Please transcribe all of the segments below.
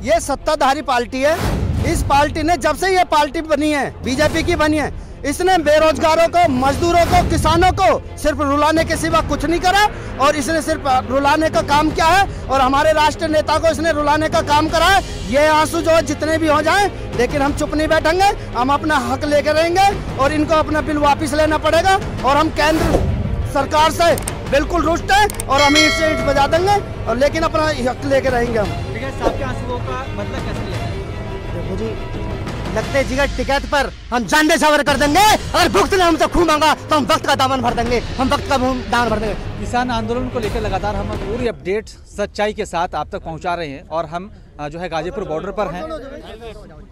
ये सत्ताधारी पार्टी है। इस पार्टी ने जब से ये पार्टी बनी है, बीजेपी की बनी है, इसने बेरोजगारों को, मजदूरों को, किसानों को सिर्फ रुलाने के सिवा कुछ नहीं करा। और इसने सिर्फ रुलाने का काम किया है और हमारे राष्ट्रीय नेता को इसने रुलाने का काम करा है। ये आंसू जो जितने भी हो जाएं, लेकिन हम चुप नहीं बैठेंगे, हम अपना हक लेकर रहेंगे और इनको अपना बिल वापस लेना पड़ेगा। और हम केंद्र सरकार से बिल्कुल रुष्ट है और हम ईंट से ईंट बजा देंगे और लेकिन अपना हक लेके रहेंगे हम। ठीक है, साहब के आंसुओं का मतलब कैसे लिया? देखो जी, लगते जिगर टिकट पर हम जान सवर कर देंगे। अगर भुगत ने हमसे खून मांगा तो हम वक्त का दामन भर देंगे, हम वक्त का दामन भर देंगे। किसान आंदोलन को लेकर लगातार हम पूरी अपडेट सच्चाई के साथ आप तक पहुंचा रहे हैं और हम जो है गाजीपुर बॉर्डर पर हैं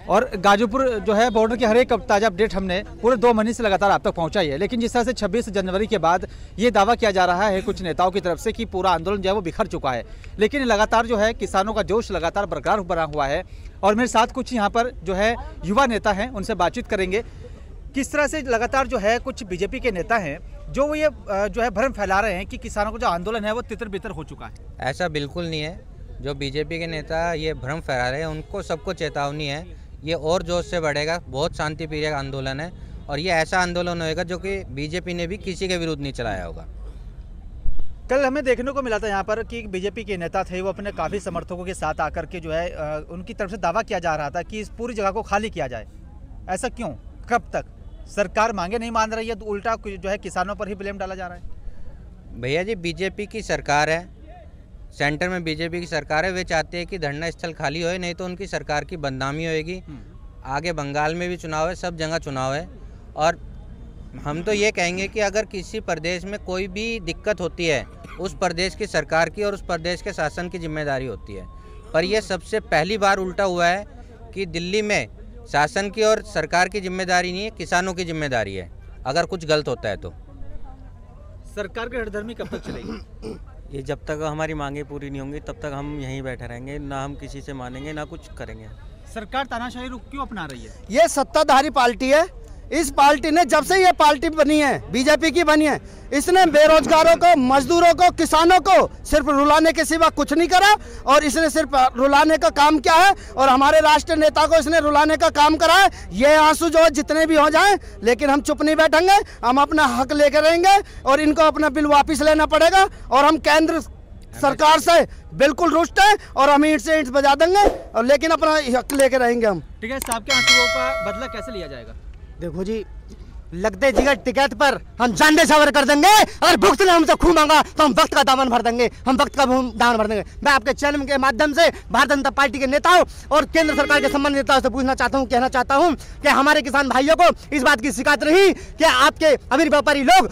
और गाजीपुर जो है बॉर्डर की हर एक ताज़ा अपडेट हमने पूरे 2 महीने से लगातार आप तक पहुंचाई है। लेकिन जिस तरह से 26 जनवरी के बाद ये दावा किया जा रहा है कुछ नेताओं की तरफ से कि पूरा आंदोलन जो है वो बिखर चुका है, लेकिन लगातार जो है किसानों का जोश लगातार बरकरार बना हुआ है। और मेरे साथ कुछ यहाँ पर जो है युवा नेता हैं, उनसे बातचीत करेंगे किस तरह से लगातार जो है कुछ बीजेपी के नेता हैं जो वो ये जो है भ्रम फैला रहे हैं कि किसानों का जो आंदोलन है वो तितर बितर हो चुका है। ऐसा बिल्कुल नहीं है। जो बीजेपी के नेता ये भ्रम फैला रहे हैं उनको सबको चेतावनी है, ये और जोश से बढ़ेगा। बहुत शांतिप्रिय आंदोलन है और ये ऐसा आंदोलन होएगा जो कि बीजेपी ने भी किसी के विरुद्ध नहीं चलाया होगा। कल हमें देखने को मिला था यहाँ पर कि बीजेपी के नेता थे, वो अपने काफ़ी समर्थकों के साथ आकर के जो है उनकी तरफ से दावा किया जा रहा था कि इस पूरी जगह को खाली किया जाए। ऐसा क्यों? कब तक? सरकार मांगे नहीं मान रही है तो उल्टा जो है किसानों पर ही ब्लेम डाला जा रहा है। भैया जी, बीजेपी की सरकार है, सेंटर में बीजेपी की सरकार है। वे चाहते हैं कि धरना स्थल खाली होए, नहीं तो उनकी सरकार की बदनामी होएगी। आगे बंगाल में भी चुनाव है, सब जगह चुनाव है। और हम तो ये कहेंगे कि अगर किसी प्रदेश में कोई भी दिक्कत होती है, उस प्रदेश की सरकार की और उस प्रदेश के शासन की जिम्मेदारी होती है। पर यह सबसे पहली बार उल्टा हुआ है कि दिल्ली में शासन की और सरकार की जिम्मेदारी नहीं है, किसानों की जिम्मेदारी है अगर कुछ गलत होता है तो। सरकार की हठधर्मी कब तक चलेगी? ये जब तक हमारी मांगे पूरी नहीं होंगी तब तक हम यहीं बैठे रहेंगे, ना हम किसी से मानेंगे ना कुछ करेंगे। सरकार तानाशाही रुख क्यों अपना रही है? ये सत्ताधारी पार्टी है। इस पार्टी ने जब से ये पार्टी बनी है, बीजेपी की बनी है, इसने बेरोजगारों को, मजदूरों को, किसानों को सिर्फ रुलाने के सिवा कुछ नहीं करा। और इसने सिर्फ रुलाने का काम किया है और हमारे राष्ट्रीय नेता को इसने रुलाने का काम करा है। ये आंसू जो जितने भी हो जाएं, लेकिन हम चुप नहीं बैठेंगे, हम अपना हक लेकर रहेंगे और इनको अपना बिल वापस लेना पड़ेगा। और हम केंद्र सरकार से बिल्कुल रुष्ट है और हम ईंट से ईंट बजा देंगे और लेकिन अपना हक लेकर रहेंगे हम। ठीक है, साहब के आंसुओं का बदला कैसे लिया जाएगा? देखो जी, लगते जिगर टिकट पर हम जान सवर कर देंगे। अगर भुगत ने हमसे खून मांगा तो हम वक्त का दामन भर देंगे, हम वक्त का दामन भर देंगे। मैं आपके चैनल के माध्यम से भारतीय जनता पार्टी के नेताओं और केंद्र सरकार के संबंधित नेताओं से पूछना चाहता हूं, कहना चाहता हूं कि हमारे किसान भाइयों को इस बात की शिकायत रही कि आपके अमीर व्यापारी लोग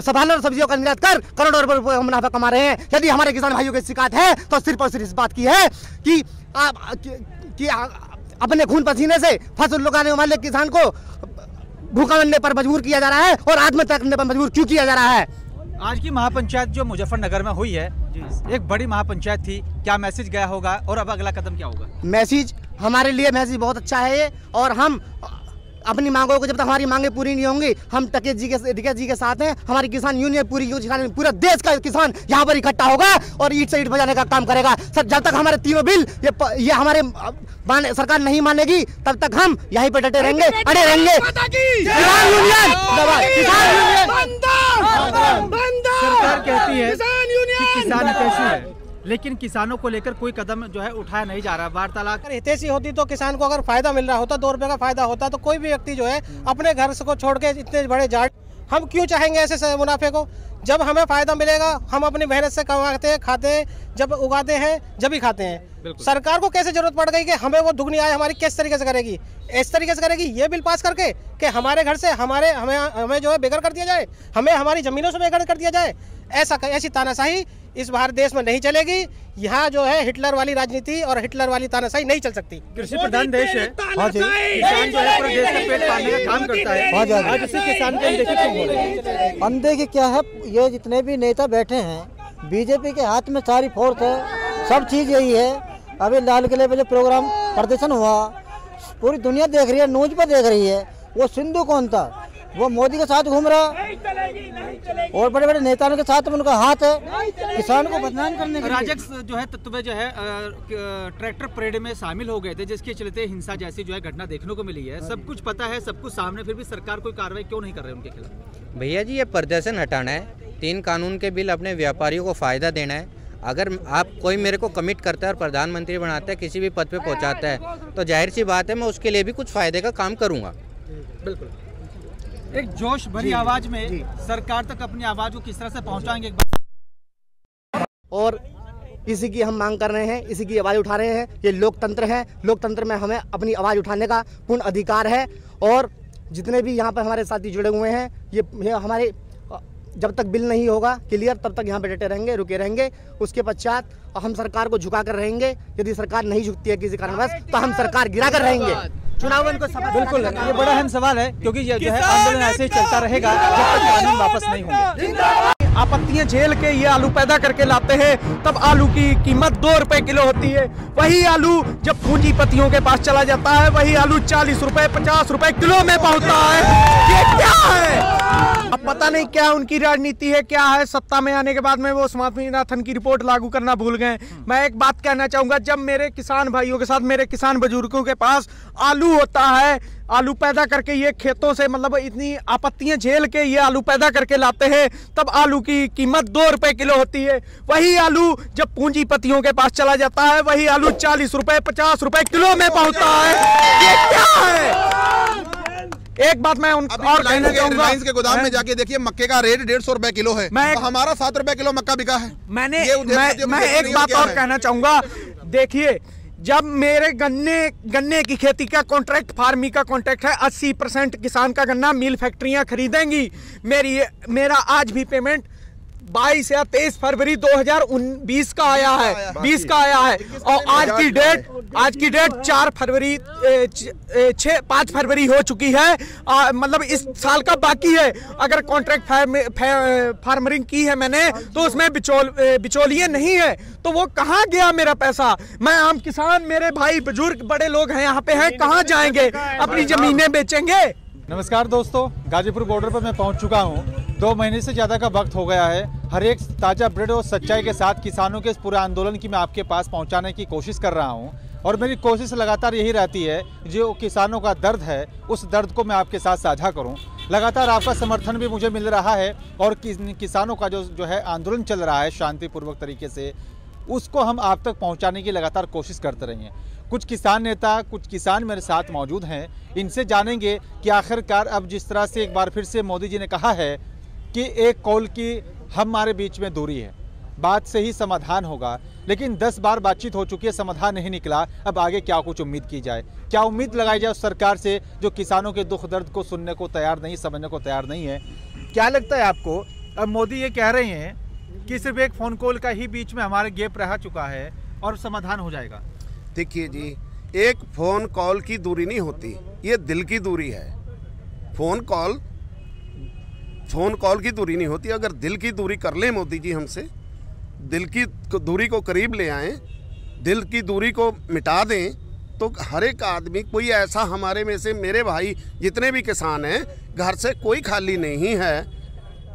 सब्जियों और सब्जियों का निर्यात कर करोड़ों रुपए मुनाफा कमा रहे हैं। यदि हमारे किसान भाइयों की शिकायत है तो सिर्फ और सिर्फ इस बात की है कि अपने खून पसीने से फसल उगाने वाले किसान को भूखा मरने पर मजबूर किया जा रहा है और आत्महत्या करने पर मजबूर क्यों किया जा रहा है? आज की महापंचायत जो मुजफ्फरनगर में हुई है, एक बड़ी महापंचायत थी, क्या मैसेज गया होगा और अब अगला कदम क्या होगा? मैसेज हमारे लिए मैसेज बहुत अच्छा है ये। और हम अपनी मांगों को, जब तक हमारी मांगे पूरी नहीं होंगी, हम टिकैत जी के साथ हैं। हमारी किसान यूनियन पूरा देश का किसान यहाँ पर इकट्ठा होगा और ईंट से ईंट बजाने का काम करेगा। सर, जब तक हमारे तीनों बिल ये हमारे सरकार नहीं मानेगी तब तक हम यहीं पर डटे रहेंगे, अड़े रहेंगे। किसान यूनियन सरकार कहती है कि किसान हितैषी है, लेकिन किसानों को लेकर कोई कदम जो है उठाया नहीं जा रहा। वार्तालाप अगर हितैषी होती तो किसान को अगर फायदा मिल रहा होता, 2 रुपए का फायदा होता, तो कोई भी व्यक्ति जो है अपने घर से को छोड़ के इतने बड़े जाट, हम क्यों चाहेंगे ऐसे मुनाफे को? जब हमें फायदा मिलेगा, हम अपनी मेहनत से कमाते हैं, खाते हैं, जब उगाते हैं जब ही खाते हैं। सरकार को कैसे जरूरत पड़ गई कि हमें वो दुगनी आय हमारी किस तरीके से करेगी? इस तरीके से करेगी ये बिल पास करके कि हमारे घर से हमें जो है बेघर कर दिया जाए, हमें हमारी जमीनों से बेघर कर दिया जाए। ऐसी तानाशाही इस भारत देश में नहीं चलेगी। यहाँ जो है हिटलर वाली राजनीति और हिटलर वाली तानाशाही नहीं चल सकती। कृषि प्रधान देश है, किसान जो है पूरे देश का पेट पालने का काम करता है। आज उसी किसान के अनदेखी क्यों हो रही है? अनदेखी क्या है? ये जितने भी नेता बैठे हैं, बीजेपी के हाथ में सारी फोर्स है, सब चीज यही है। अभी लाल किले पे जो प्रोग्राम प्रदर्शन हुआ, पूरी दुनिया देख रही है, न्यूज पर देख रही है। वो सिंधु कौन था? वो मोदी के साथ घूम रहा है और बड़े बड़े नेताओं के साथ उनका हाथ है किसान को बदनाम करने के लिए। राजक्स जो है तत्व जो है ट्रैक्टर परेड में शामिल हो गए थे, जिसके चलते हिंसा जैसी जो है घटना देखने को मिली है। सब कुछ पता है, सब कुछ सामने, फिर भी सरकार कोई कार्रवाई क्यों नहीं कर रही उनके खिलाफ? भैया जी, ये प्रदर्शन हटाना है, 3 कानून के बिल अपने व्यापारियों को फ़ायदा देना है। अगर आप कोई मेरे को कमिट करता है और प्रधानमंत्री बनाता है, किसी भी पद पे पहुंचाता है, तो जाहिर सी बात है मैं उसके लिए भी कुछ फ़ायदे का काम करूंगा। बिल्कुल। एक जोश भरी आवाज में सरकार तक अपनी आवाज को किस तरह से पहुंचाएंगे और इसी की हम मांग कर रहे हैं, इसी की आवाज़ उठा रहे हैं। ये लोकतंत्र है, लोकतंत्र में हमें अपनी आवाज़ उठाने का पूर्ण अधिकार है। और जितने भी यहाँ पर हमारे साथी जुड़े हुए हैं, ये हमारे जब तक बिल नहीं होगा क्लियर तब तक यहाँ पे डटे रहेंगे, रुके रहेंगे। उसके पश्चात हम सरकार को झुका कर रहेंगे। यदि सरकार नहीं झुकती है किसी कारणवश तो हम सरकार गिरा कर रहेंगे। चुनाव को बिल्कुल, ये बड़ा अहम सवाल है, क्योंकि ये जो है आंदोलन ऐसे ही चलता रहेगा जब तक कानून वापस नहीं होंगे। आपत्तियां झेल के ये आलू पैदा करके लाते हैं, तब आलू की कीमत 2 रुपए किलो होती है। वही आलू जब पूंजीपतियों के पास चला जाता है, वही आलू 40 रुपए 50 रुपए किलो में पहुंचता है। ये क्या है? अब पता नहीं क्या उनकी राजनीति है, क्या है। सत्ता में आने के बाद में वो स्वामीनाथन की रिपोर्ट लागू करना भूल गए। मैं एक बात कहना चाहूंगा, जब मेरे किसान भाइयों के साथ, मेरे किसान बुजुर्गों के पास आलू होता है, आलू पैदा करके ये खेतों से मतलब इतनी आपत्तियां झेल के ये आलू पैदा करके लाते हैं, तब आलू की कीमत 2 रुपए किलो होती है। वही आलू जब पूंजीपतियों के पास चला जाता है, वही आलू 40 रुपए 50 रुपए किलो में पहुंचता है। ये क्या है? एक बात मैं और कहना चाहूंगा, रिलायंस के गोदाम में जाके देखिए, मक्के का रेट 150 रुपए किलो है। तो हमारा 7 रुपए किलो मक्का बिका है। मैं एक बात और कहना चाहूंगा, देखिए, जब मेरे गन्ने की खेती का कॉन्ट्रैक्ट, फार्मिंग का कॉन्ट्रैक्ट है, 80% किसान का गन्ना मिल फैक्ट्रियां खरीदेंगी। मेरा आज भी पेमेंट 22 या 23 फरवरी 2020 का आया है, 20 का आया है। और आज की डेट 5 फरवरी हो चुकी है। मतलब इस साल का बाकी है। अगर कॉन्ट्रैक्ट फार्मरिंग की है मैंने, तो उसमें बिचौलिए नहीं है, तो वो कहाँ गया मेरा पैसा? मैं आम किसान, मेरे भाई बुजुर्ग बड़े लोग हैं यहाँ पे हैं, कहाँ जाएंगे? अपनी जमीनें बेचेंगे। नमस्कार दोस्तों, गाजीपुर बॉर्डर पर मैं पहुंच चुका हूं। 2 महीने से ज़्यादा का वक्त हो गया है। हर एक ताज़ा अपडेट और सच्चाई के साथ किसानों के इस पूरे आंदोलन की मैं आपके पास पहुंचाने की कोशिश कर रहा हूं। और मेरी कोशिश लगातार यही रहती है, जो किसानों का दर्द है उस दर्द को मैं आपके साथ साझा करूं। लगातार आपका समर्थन भी मुझे मिल रहा है और किसानों का जो है आंदोलन चल रहा है शांतिपूर्वक तरीके से, उसको हम आप तक पहुँचाने की लगातार कोशिश करते रहे हैं। कुछ किसान नेता, कुछ किसान मेरे साथ मौजूद हैं। इनसे जानेंगे कि आखिरकार अब जिस तरह से एक बार फिर से मोदी जी ने कहा है कि एक कॉल की हमारे बीच में दूरी है, बात से ही समाधान होगा, लेकिन 10 बार बातचीत हो चुकी है, समाधान नहीं निकला। अब आगे क्या कुछ उम्मीद की जाए, क्या उम्मीद लगाई जाए उस सरकार से जो किसानों के दुख दर्द को सुनने को तैयार नहीं, समझने को तैयार नहीं है? क्या लगता है आपको? अब मोदी ये कह रहे हैं कि सिर्फ एक फ़ोन कॉल का ही बीच में हमारे गैप रह चुका है और समाधान हो जाएगा। देखिए जी, एक फ़ोन कॉल की दूरी नहीं होती, ये दिल की दूरी है। फ़ोन कॉल की दूरी नहीं होती। अगर दिल की दूरी कर लें मोदी जी हमसे, दिल की दूरी को करीब ले आएं, दिल की दूरी को मिटा दें, तो हर एक आदमी, कोई ऐसा हमारे में से, मेरे भाई जितने भी किसान हैं, घर से कोई खाली नहीं है।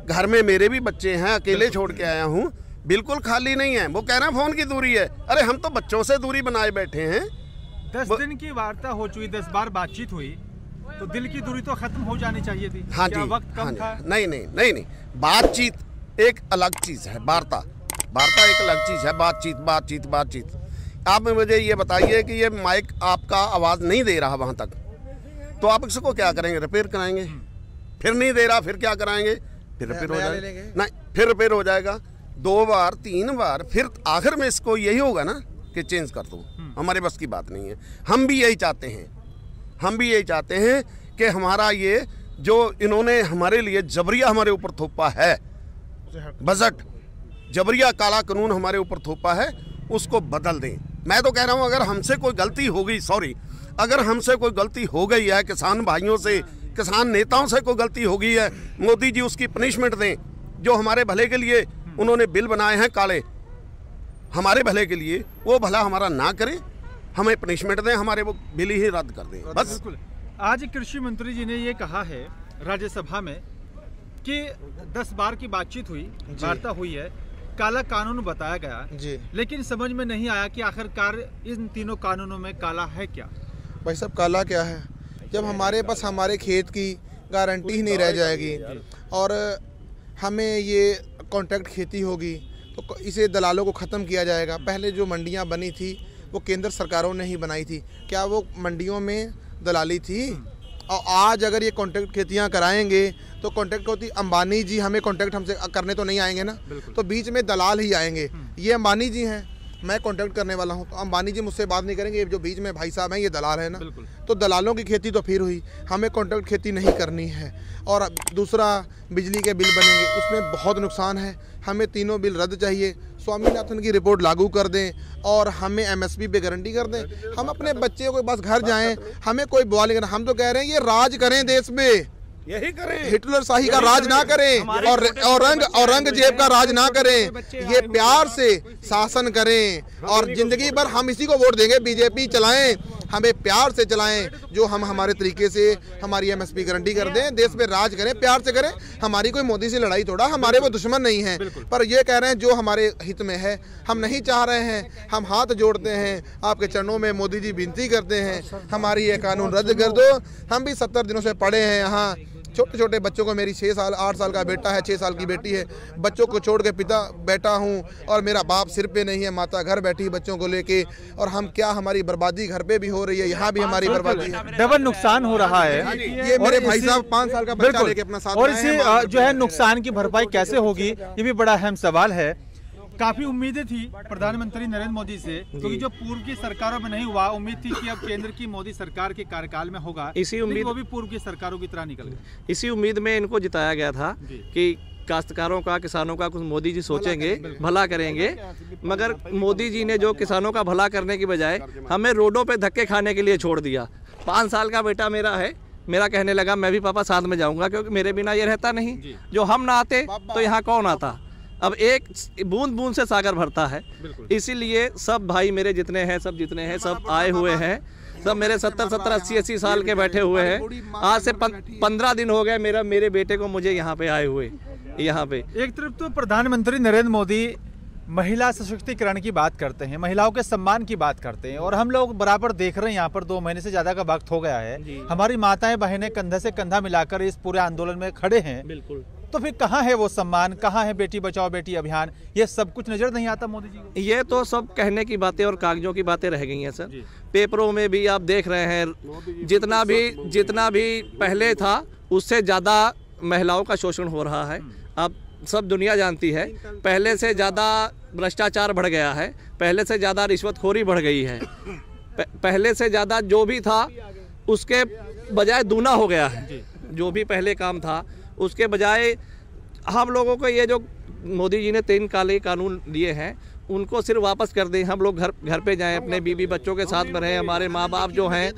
घर में मेरे भी बच्चे हैं, अकेले छोड़ के आया हूँ, बिल्कुल खाली नहीं है। वो कह रहे हैं फ़ोन की दूरी है। अरे हम तो बच्चों से दूरी बनाए बैठे हैं। 10 दिन की वार्ता हो चुकी, 10 बार बातचीत हुई, तो दिल की दूरी तो खत्म हो जानी चाहिए थी। हाँ क्या जी, वक्त कम था? नहीं, बातचीत एक अलग चीज़ है, वार्ता एक अलग चीज़ है। बातचीत आप मुझे ये बताइए कि ये माइक आपका आवाज़ नहीं दे रहा वहाँ तक, तो आप इसको क्या करेंगे? रिपेयर कराएंगे। फिर नहीं दे रहा, फिर क्या कराएंगे? फिर रिपेयर हो जाएगा। नहीं, फिर रिपेयर हो जाएगा 2 बार 3 बार, फिर आखिर में इसको यही होगा ना कि चेंज कर दो। हमारे बस की बात नहीं है। हम भी यही चाहते हैं कि हमारा ये जो इन्होंने हमारे लिए जबरिया हमारे ऊपर थोपा है, बजट जबरिया काला कानून हमारे ऊपर थोपा है, उसको बदल दें। मैं तो कह रहा हूँ, अगर हमसे कोई गलती हो गई, अगर हमसे कोई गलती हो गई है, किसान भाइयों से, किसान नेताओं से कोई गलती हो गई है, मोदी जी उसकी पनिशमेंट दें। जो हमारे भले के लिए उन्होंने बिल बनाए हैं काले, हमारे भले के लिए, वो भला हमारा ना करें, हमें पनिशमेंट दें, हमारे वो बिल ही रद्द कर दें बस। आज कृषि मंत्री जी ने ये कहा है राज्यसभा में कि 10 बार की बातचीत हुई, वार्ता हुई है, काला कानून बताया गया जी, लेकिन समझ में नहीं आया कि आखिरकार इन तीनों कानूनों में काला है क्या। भाई साहब काला क्या है, जब हमारे पास हमारे खेत की गारंटी ही नहीं रह जाएगी और हमें ये कॉन्ट्रैक्ट खेती होगी तो इसे दलालों को ख़त्म किया जाएगा। पहले जो मंडियां बनी थी वो केंद्र सरकारों ने ही बनाई थी, क्या वो मंडियों में दलाली थी? और आज अगर ये कॉन्ट्रैक्ट खेतियां कराएंगे तो कॉन्ट्रैक्ट होती अंबानी जी हमें कॉन्ट्रैक्ट हमसे करने तो नहीं आएंगे ना, तो बीच में दलाल ही आएंगे। ये अंबानी जी हैं, मैं कॉन्ट्रैक्ट करने वाला हूँ तो अंबानी जी मुझसे बात नहीं करेंगे, ये जो बीच में भाई साहब हैं ये दलाल है ना, तो दलालों की खेती तो फिर हुई, हमें कॉन्ट्रैक्ट खेती नहीं करनी है। और दूसरा बिजली के बिल बनेंगे उसमें बहुत नुकसान है, हमें तीनों बिल रद्द चाहिए, स्वामीनाथन की रिपोर्ट लागू कर दें और हमें एमएसपी पे गारंटी कर दें। हम अपने बच्चे को बस घर जाएं, हमें कोई बुआ नहीं करना। हम तो कह रहे हैं ये राज करें देश में, यही करें, हिटलर शाही का राज ना करें और औरंगजेब का राज ना करें, ये प्यार से शासन करें और जिंदगी भर हम इसी को वोट देंगे, बीजेपी चलाएं, हमें प्यार से चलाएं, जो हम हमारे तरीके से हमारी एमएसपी गारंटी कर दें, देश पे राज करें, प्यार से करें। हमारी कोई मोदी से लड़ाई थोड़ा, हमारे वो दुश्मन नहीं है, पर ये कह रहे हैं जो हमारे हित में है हम नहीं चाह रहे हैं। हम हाथ जोड़ते हैं आपके चरणों में, मोदी जी विनती करते हैं हमारी ये कानून रद्द कर दो। हम भी 70 दिनों से पड़े हैं यहाँ, छोटे छोटे बच्चों को, मेरी 6 साल 8 साल का बेटा है, 6 साल की बेटी है, बच्चों को छोड़ के पिता बैठा हूँ और मेरा बाप सिर पे नहीं है, माता घर बैठी है बच्चों को लेके, और हम क्या, हमारी बर्बादी घर पे भी हो रही है, यहाँ भी हमारी बर्बादी है, डबल नुकसान हो रहा है। ये मेरे भाई साहब 5 साल का बच्चा लेके अपना साथ और इसी जो है नुकसान की भरपाई कैसे होगी, ये भी बड़ा अहम सवाल है। काफी उम्मीदें थी प्रधानमंत्री नरेंद्र मोदी से, क्योंकि जो पूर्व की सरकारों में नहीं हुआ, उम्मीद थी कि अब केंद्र की मोदी सरकार के कार्यकाल में होगा, इसी उम्मीद वो भी पूर्व की सरकारों की तरह निकल गई। इसी उम्मीद में इनको जिताया गया था कि काश्तकारों का, किसानों का कुछ मोदी जी सोचेंगे, भला करेंगे, मगर मोदी जी ने जो किसानों का भला करने की बजाय हमें रोडों पे धक्के खाने के लिए छोड़ दिया। 5 साल का बेटा मेरा है, मेरा कहने लगा मैं भी पापा साथ में जाऊंगा, क्योंकि मेरे बिना ये रहता नहीं, जो हम ना आते तो यहाँ कौन आता। अब एक बूंद बूंद से सागर भरता है, इसीलिए सब भाई मेरे जितने हैं, सब जितने हैं, सब आए हुए हैं, सब मेरे 70, 80 साल के बैठे हुए हैं। आज से 15 दिन हो गए मेरे बेटे को मुझे यहाँ पे आए हुए। यहाँ पे एक तरफ तो प्रधानमंत्री नरेंद्र मोदी महिला सशक्तिकरण की बात करते हैं, महिलाओं के सम्मान की बात करते हैं, और हम लोग बराबर देख रहे हैं यहाँ पर 2 महीने से ज्यादा का वक्त हो गया है, हमारी माताएं बहनें कंधे से कंधा मिलाकर इस पूरे आंदोलन में खड़े हैं। बिल्कुल, तो फिर कहाँ है वो सम्मान, कहाँ है बेटी बचाओ बेटी अभियान, ये सब कुछ नजर नहीं आता मोदी जी को। ये तो सब कहने की बातें और कागजों की बातें रह गई हैं सर। पेपरों में भी आप देख रहे हैं, जितना भी पहले था उससे ज़्यादा महिलाओं का शोषण हो रहा है। अब सब दुनिया जानती है, पहले से ज़्यादा भ्रष्टाचार बढ़ गया है, पहले से ज़्यादा रिश्वतखोरी बढ़ गई है, पहले से ज़्यादा जो भी था उसके बजाय दूना हो गया है। जो भी पहले काम था उसके बजाय हम लोगों को ये जो मोदी जी ने 3 काले कानून लिए हैं उनको सिर्फ वापस कर दें, हम लोग घर पे जाएं, अपने बीवी बच्चों के साथ में रहें, हमारे माँ बाप जो हैं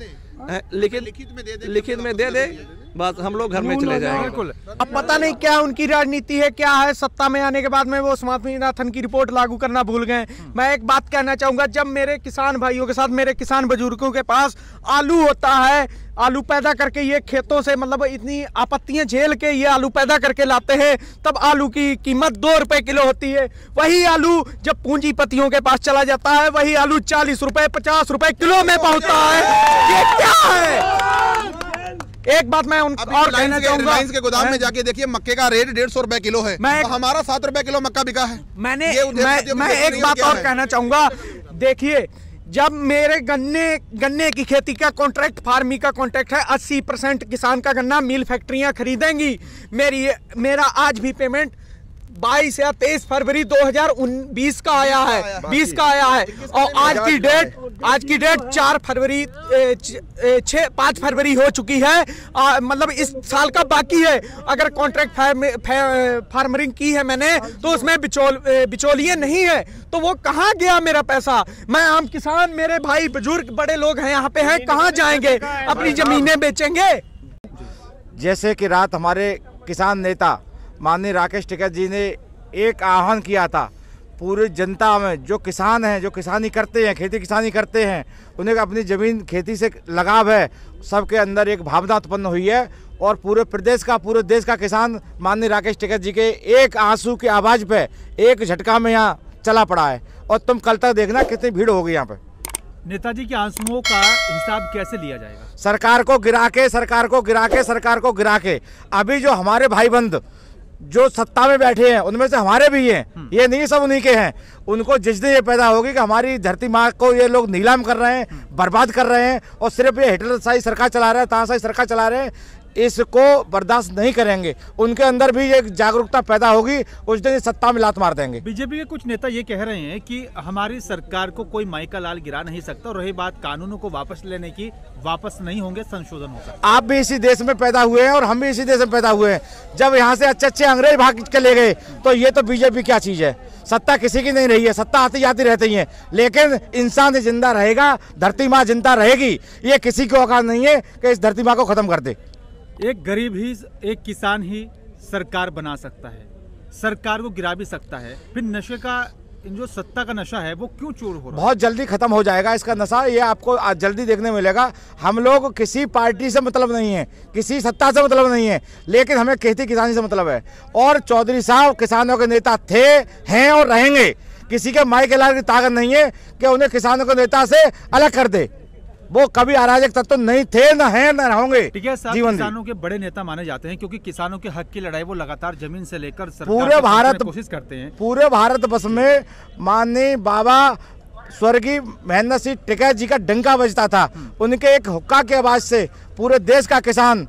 लिखित में दे दे, बस हम लोग घर में चले जाएंगे। बिल्कुल, अब पता नहीं क्या उनकी राजनीति है, क्या है, सत्ता में आने के बाद में वो स्वामीनाथन की रिपोर्ट लागू करना भूल गए। मैं एक बात कहना चाहूंगा, जब मेरे किसान भाइयों के साथ, मेरे किसान बुजुर्गों के पास आलू होता है, आलू पैदा करके ये खेतों से मतलब इतनी आपत्तियां झेल के ये आलू पैदा करके लाते हैं, तब आलू की कीमत 2 रुपए किलो होती है। वही आलू जब पूंजीपतियों के पास चला जाता है, वही आलू 40 रुपए 50 रुपए किलो में पहुंचता है। ये क्या है? एक बात मैं और कहना चाहूंगा, रिलायंस के गोदाम में जाके देखिए, मक्के का रेट 150 रुपए किलो है, तो हमारा 7 रुपए किलो मक्का बिका है। मैं एक बात और कहना चाहूंगा, देखिए जब मेरे गन्ने की खेती का कॉन्ट्रैक्ट, फार्मिंग का कॉन्ट्रैक्ट है, 80% किसान का गन्ना मिल फैक्ट्रियां खरीदेंगी, मेरा आज भी पेमेंट 22 या 23 फरवरी 2020 का आया है, 20 का आया है, और आज की डेट 5 फरवरी हो चुकी है, मतलब इस साल का बाकी है। अगर कॉन्ट्रैक्ट फार्मरिंग की है मैंने तो उसमें बिचौलिए नहीं है, तो वो कहाँ गया मेरा पैसा? मैं आम किसान, मेरे भाई बुजुर्ग बड़े लोग हैं यहाँ पे हैं, कहाँ जाएंगे? अपनी जमीनें बेचेंगे। जैसे कि रात हमारे किसान नेता माननीय राकेश टिकैत जी ने एक आह्वान किया था, पूरी जनता में जो किसान हैं, जो किसानी करते हैं, खेती किसानी करते हैं, उन्हें अपनी ज़मीन खेती से लगाव है, सबके अंदर एक भावना उत्पन्न हुई है और पूरे प्रदेश का, पूरे देश का किसान माननीय राकेश टिकैत जी के एक आंसू की आवाज़ पे एक झटका में यहाँ चला पड़ा है। और तुम कल तक देखना कितनी भीड़ होगी यहाँ पे। नेताजी के आंसुओं का हिसाब कैसे लिया जाएगा? सरकार को गिरा के, सरकार को गिरा के, सरकार को गिरा के अभी जो हमारे भाई बंद जो सत्ता में बैठे हैं उनमें से हमारे भी हैं, ये नहीं सब उन्हीं के हैं। उनको जिस दिन ये पैदा होगी कि हमारी धरती माँ को ये लोग नीलाम कर रहे हैं, बर्बाद कर रहे हैं और सिर्फ ये हिटलरशाही सरकार चला रहे हैं, तानाशाही सरकार चला रहे हैं, इसको बर्दाश्त नहीं करेंगे। उनके अंदर भी एक जागरूकता पैदा होगी, उस दिन सत्ता में लात मार देंगे। बीजेपी के कुछ नेता ये कह रहे हैं कि हमारी सरकार को कोई माई का लाल गिरा नहीं सकता, और रही बात कानूनों को वापस लेने की, वापस नहीं होंगे, संशोधन होगा। आप भी इसी देश में पैदा हुए हैं और हम भी इसी देश में पैदा हुए हैं। जब यहाँ से अच्छे अच्छे अंग्रेज भाग के ले गए तो ये तो बीजेपी क्या चीज है? सत्ता किसी की नहीं रही है, सत्ता आती जाती रहती है, लेकिन इंसान जिंदा रहेगा, धरती माँ जिंदा रहेगी। ये किसी को औकात नहीं है कि इस धरती माँ को खत्म कर दे। एक गरीब ही, एक किसान ही सरकार बना सकता है, सरकार को गिरा भी सकता है। फिर नशे का, जो सत्ता का नशा है वो क्यों चोर हो रहा है? बहुत जल्दी खत्म हो जाएगा इसका नशा, ये आपको आज जल्दी देखने मिलेगा। हम लोग किसी पार्टी से मतलब नहीं है, किसी सत्ता से मतलब नहीं है, लेकिन हमें खेती किसानी से मतलब है। और चौधरी साहब किसानों के नेता थे, हैं और रहेंगे। किसी के माई के लाल की ताकत नहीं है कि उन्हें किसानों के नेता से अलग कर दे। वो कभी अराजक तत्व नहीं थे, न हैं, न होंगे। ठीक है साहब, किसानों के बड़े नेता माने जाते हैं क्योंकि किसानों के हक की लड़ाई वो लगातार जमीन से लेकर पूरे भारत कोशिश करते हैं। पूरे भारत वर्ष में माननीय बाबा स्वर्गीय महेंद्र सिंह टिकैत जी का डंका बजता था। उनके एक हुक्का की आवाज से पूरे देश का किसान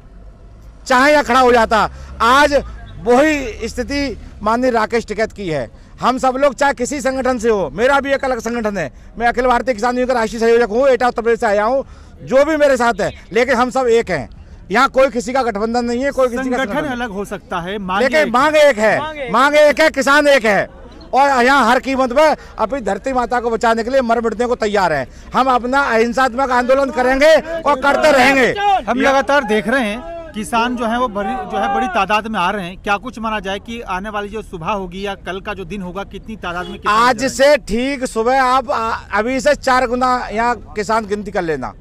चाहे या खड़ा हो जाता। आज वही स्थिति माननीय राकेश टिकैत की है। हम सब लोग चाहे किसी संगठन से हो, मेरा भी एक अलग संगठन है, मैं अखिल भारतीय किसान यूनियन का राष्ट्रीय संयोजक हूँ, एटा उत्तर प्रदेश से आया हूँ, जो भी मेरे साथ है, लेकिन हम सब एक हैं। यहाँ कोई किसी का गठबंधन नहीं है, कोई किसी का संगठन अलग हो सकता है, लेकिन मांग एक है, मांग एक है, किसान एक है। और यहाँ हर कीमत पर अपनी धरती माता को बचाने के लिए मर मिटने को तैयार हैं। हम अपना अहिंसात्मक आंदोलन करेंगे और करते रहेंगे। हम लगातार देख रहे हैं किसान जो है वो बड़ी तादाद में आ रहे हैं। क्या कुछ माना जाए कि आने वाली जो सुबह होगी या कल का जो दिन होगा, कितनी तादाद में? आज से ठीक सुबह आप अभी से 4 गुना यहाँ किसान गिनती कर लेना,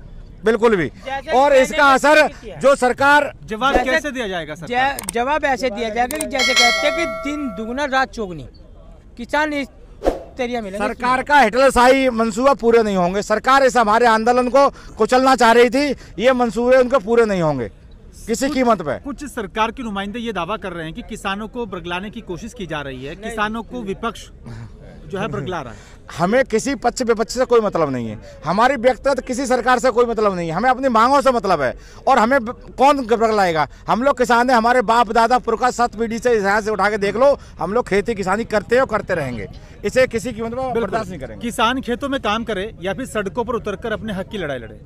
बिल्कुल भी। और इसका असर जो सरकार, जवाब कैसे दिया जाएगा? जवाब ऐसे दिया जाएगा कि जैसे कहते हैं कि दिन दुगना रात चौगुनी, किसान इस तरिया में। सरकार का हिटलरशाही मंसूबा पूरे नहीं होंगे। सरकार इस हमारे आंदोलन को कुचलना चाह रही थी, ये मंसूबे उनके पूरे नहीं होंगे किसी कीमत पे। कुछ सरकार के नुमाइंदे ये दावा कर रहे हैं कि किसानों को बरगलाने की कोशिश की जा रही है, किसानों को विपक्ष जो है बरगला रहा है। हमें किसी पक्ष विपक्ष से कोई मतलब नहीं है, हमारी व्यक्तिगत किसी सरकार से कोई मतलब नहीं है, हमें अपनी मांगों से मतलब है। और हमें कौन बरगलाएगा? हम लोग किसान हैं, हमारे बाप दादा पुरखा 7 पीढ़ी से इतिहास से उठा के देख लो, हम लोग खेती किसानी करते हैं और करते रहेंगे। इसे किसी कीमत पर बर्दाश्त नहीं करेंगे। किसान खेतों में काम करे या फिर सड़कों पर उतरकर अपने हक की लड़ाई लड़े?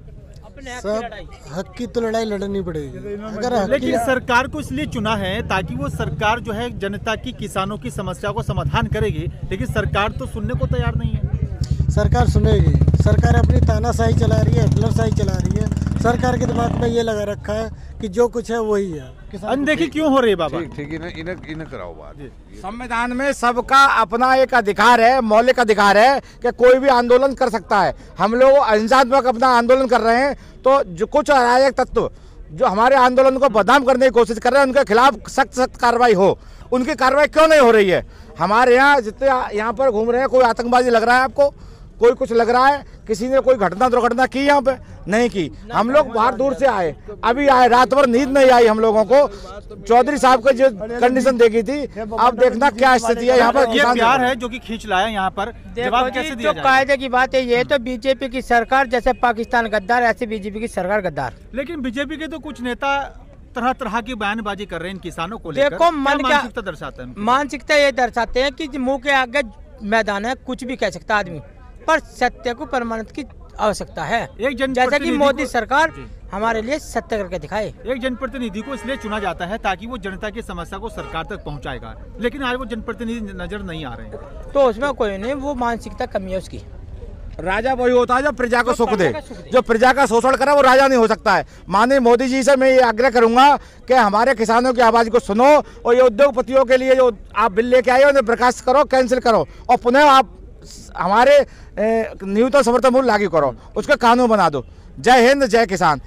सब हक की तो लड़ाई लड़नी पड़ेगी। अगर लेकिन सरकार को इसलिए चुना है ताकि वो सरकार जो है जनता की, किसानों की समस्या को समाधान करेगी, लेकिन सरकार तो सुनने को तैयार नहीं है। सरकार सुनेगी, सरकार अपनी तानाशाही चला रही है, हिटलरशाही चला रही है। सरकार के दिमाग में ये लगा रखा है कि जो कुछ है वही है। अनदेखी क्यों हो रही है बाबा? ठीक, इन्हें कराओ बात। संविधान में सबका अपना एक अधिकार है, मौलिक अधिकार है कि कोई भी आंदोलन कर सकता है। हम लोग अहिंसात्मक अपना आंदोलन कर रहे हैं, तो जो कुछ अराजक तत्व जो हमारे आंदोलन को बदनाम करने की कोशिश कर रहे हैं, उनके खिलाफ सख्त कार्रवाई हो। उनकी कार्रवाई क्यों नहीं हो रही है? हमारे यहाँ जितने यहाँ पर घूम रहे हैं, कोई आतंकवादी लग रहा है आपको? कोई कुछ लग रहा है? किसी ने कोई घटना दुर्घटना की यहाँ पे? नहीं की। हम लोग बाहर दूर से आए, अभी आए, रात भर नींद नहीं आई हम लोगों को। चौधरी साहब को जो कंडीशन देखी थी, अब देखना क्या स्थिति है यहाँ पर। ये प्यार है जो कि खींच लाया यहाँ पर। जवाब कैसे दिया जाए? कायदे की बात है, ये तो बीजेपी की सरकार जैसे पाकिस्तान गद्दार, ऐसे बीजेपी की सरकार गद्दार। लेकिन बीजेपी के तो कुछ नेता तरह तरह की बयानबाजी कर रहे हैं किसानों को लेकर। देखो मन क्या मानसिकता दर्शाते हैं? मानसिकता ये दर्शाते हैं कि मुंह के आगे मैदान है, कुछ भी कह सकता आदमी, पर सत्य को प्रमाणित की आवश्यकता है। एक जैसा कि मोदी सरकार हमारे लिए सत्य करके दिखाए। एक जनप्रतिनिधि को इसलिए चुना जाता है ताकि वो जनता की समस्या को सरकार तक पहुंचाएगा, लेकिन आज वो जनप्रतिनिधि नजर नहीं आ रहे हैं। तो उसमें कोई नहीं, वो मानसिकता कमी है उसकी। राजा वही होता है जो प्रजा को सुख दे, जो प्रजा का शोषण करे वो राजा नहीं हो सकता है। माननीय मोदी जी से मैं ये आग्रह करूंगा कि हमारे किसानों की आवाज को सुनो और ये उद्योगपतियों के लिए जो आप बिल लेके आए उन्हें बर्खास्त करो, कैंसिल करो और पुनः आप हमारे न्यूनतम समर्थन मूल्य लागू करो, उसका कानून बना दो। जय हिंद, जय किसान।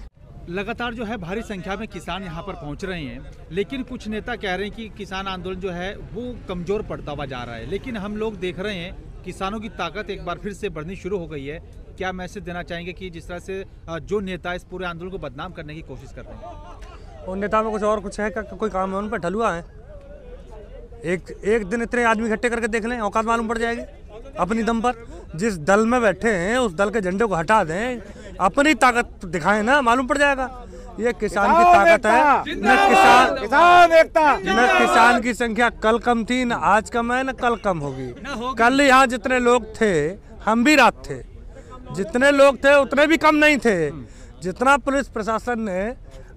लगातार जो है भारी संख्या में किसान यहाँ पर पहुँच रहे हैं, लेकिन कुछ नेता कह रहे हैं कि किसान आंदोलन जो है वो कमज़ोर पड़ता हुआ जा रहा है। लेकिन हम लोग देख रहे हैं किसानों की ताकत एक बार फिर से बढ़नी शुरू हो गई है। क्या मैसेज देना चाहेंगे कि जिस तरह से जो नेता इस पूरे आंदोलन को बदनाम करने की कोशिश कर रहे हैं? उन नेताओं में कुछ और कुछ है, कोई काम है उन पर ढलुआ है। एक दिन इतने आदमी इकट्ठे करके देख लें, औकात मालूम पड़ जाएगी अपनी दम पर। जिस दल में बैठे हैं उस दल के झंडे को हटा दें, अपनी ताकत दिखाएं ना, मालूम पड़ जाएगा। ये किसान की ताकत है। न किसान की संख्या कल कम थी, न आज कम है, न कल कम होगी। कल यहाँ जितने लोग थे हम भी रात थे, जितने लोग थे उतने भी कम नहीं थे। जितना पुलिस प्रशासन ने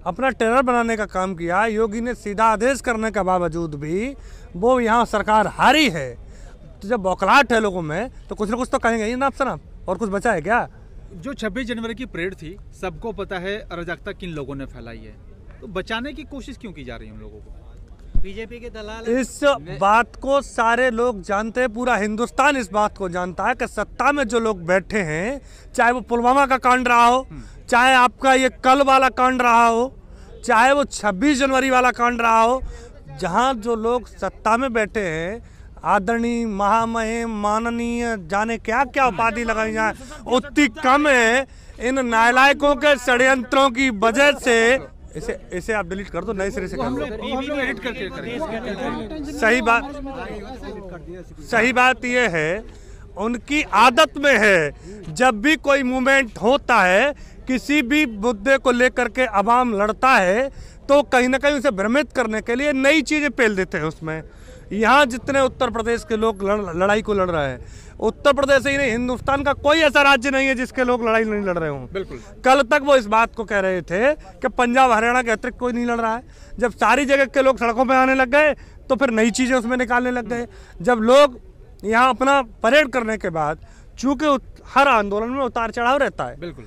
अपना टेरर बनाने का काम किया, योगी ने सीधा आदेश करने के बावजूद भी वो यहाँ सरकार हारी है। तो जब बौखलाहट है लोगों में तो कुछ न कुछ तो कहेंगे ही ना आप, और कुछ बचा है क्या? जो 26 जनवरी की परेड थी, सबको पता है अराजकता किन लोगों ने फैलाई है, तो बचाने की कोशिश क्यों की जा रही है उन लोगों को? बीजेपी के दलाल इस बात को सारे लोग जानते हैं, पूरा हिंदुस्तान इस बात को जानता है कि सत्ता में जो लोग बैठे हैं, चाहे वो पुलवामा का कांड रहा हो, चाहे आपका ये कल वाला कांड रहा हो, चाहे वो 26 जनवरी वाला कांड रहा हो, जहां जो लोग सत्ता में बैठे हैं, आदरणीय, महामहिम, माननीय, जाने क्या क्या उपाधि लगाई जाए उतनी कम है। इन नालायकों के षड्यंत्रों की वजह से इसे आप डिलीट कर दो, नए सिरे से कर दो। एडिट करके करेंगे। सही बात ये है, उनकी आदत में है, जब भी कोई मूवमेंट होता है, किसी भी मुद्दे को लेकर के अवाम लड़ता है, तो कहीं ना कहीं उसे भ्रमित करने के लिए नई चीजें पेल देते हैं उसमें। यहाँ जितने उत्तर प्रदेश के लोग लड़ाई को लड़ रहे हैं, उत्तर प्रदेश ही नहीं, हिंदुस्तान का कोई ऐसा राज्य नहीं है जिसके लोग लड़ाई नहीं लड़ रहे हों। बिल्कुल। कल तक वो इस बात को कह रहे थे कि पंजाब हरियाणा के अतिरिक्त कोई नहीं लड़ रहा है। जब सारी जगह के लोग सड़कों पे आने लग गए तो फिर नई चीजें उसमें निकालने लग गए। जब लोग यहाँ अपना परेड करने के बाद, चूंकि हर आंदोलन में उतार चढ़ाव रहता है, बिल्कुल,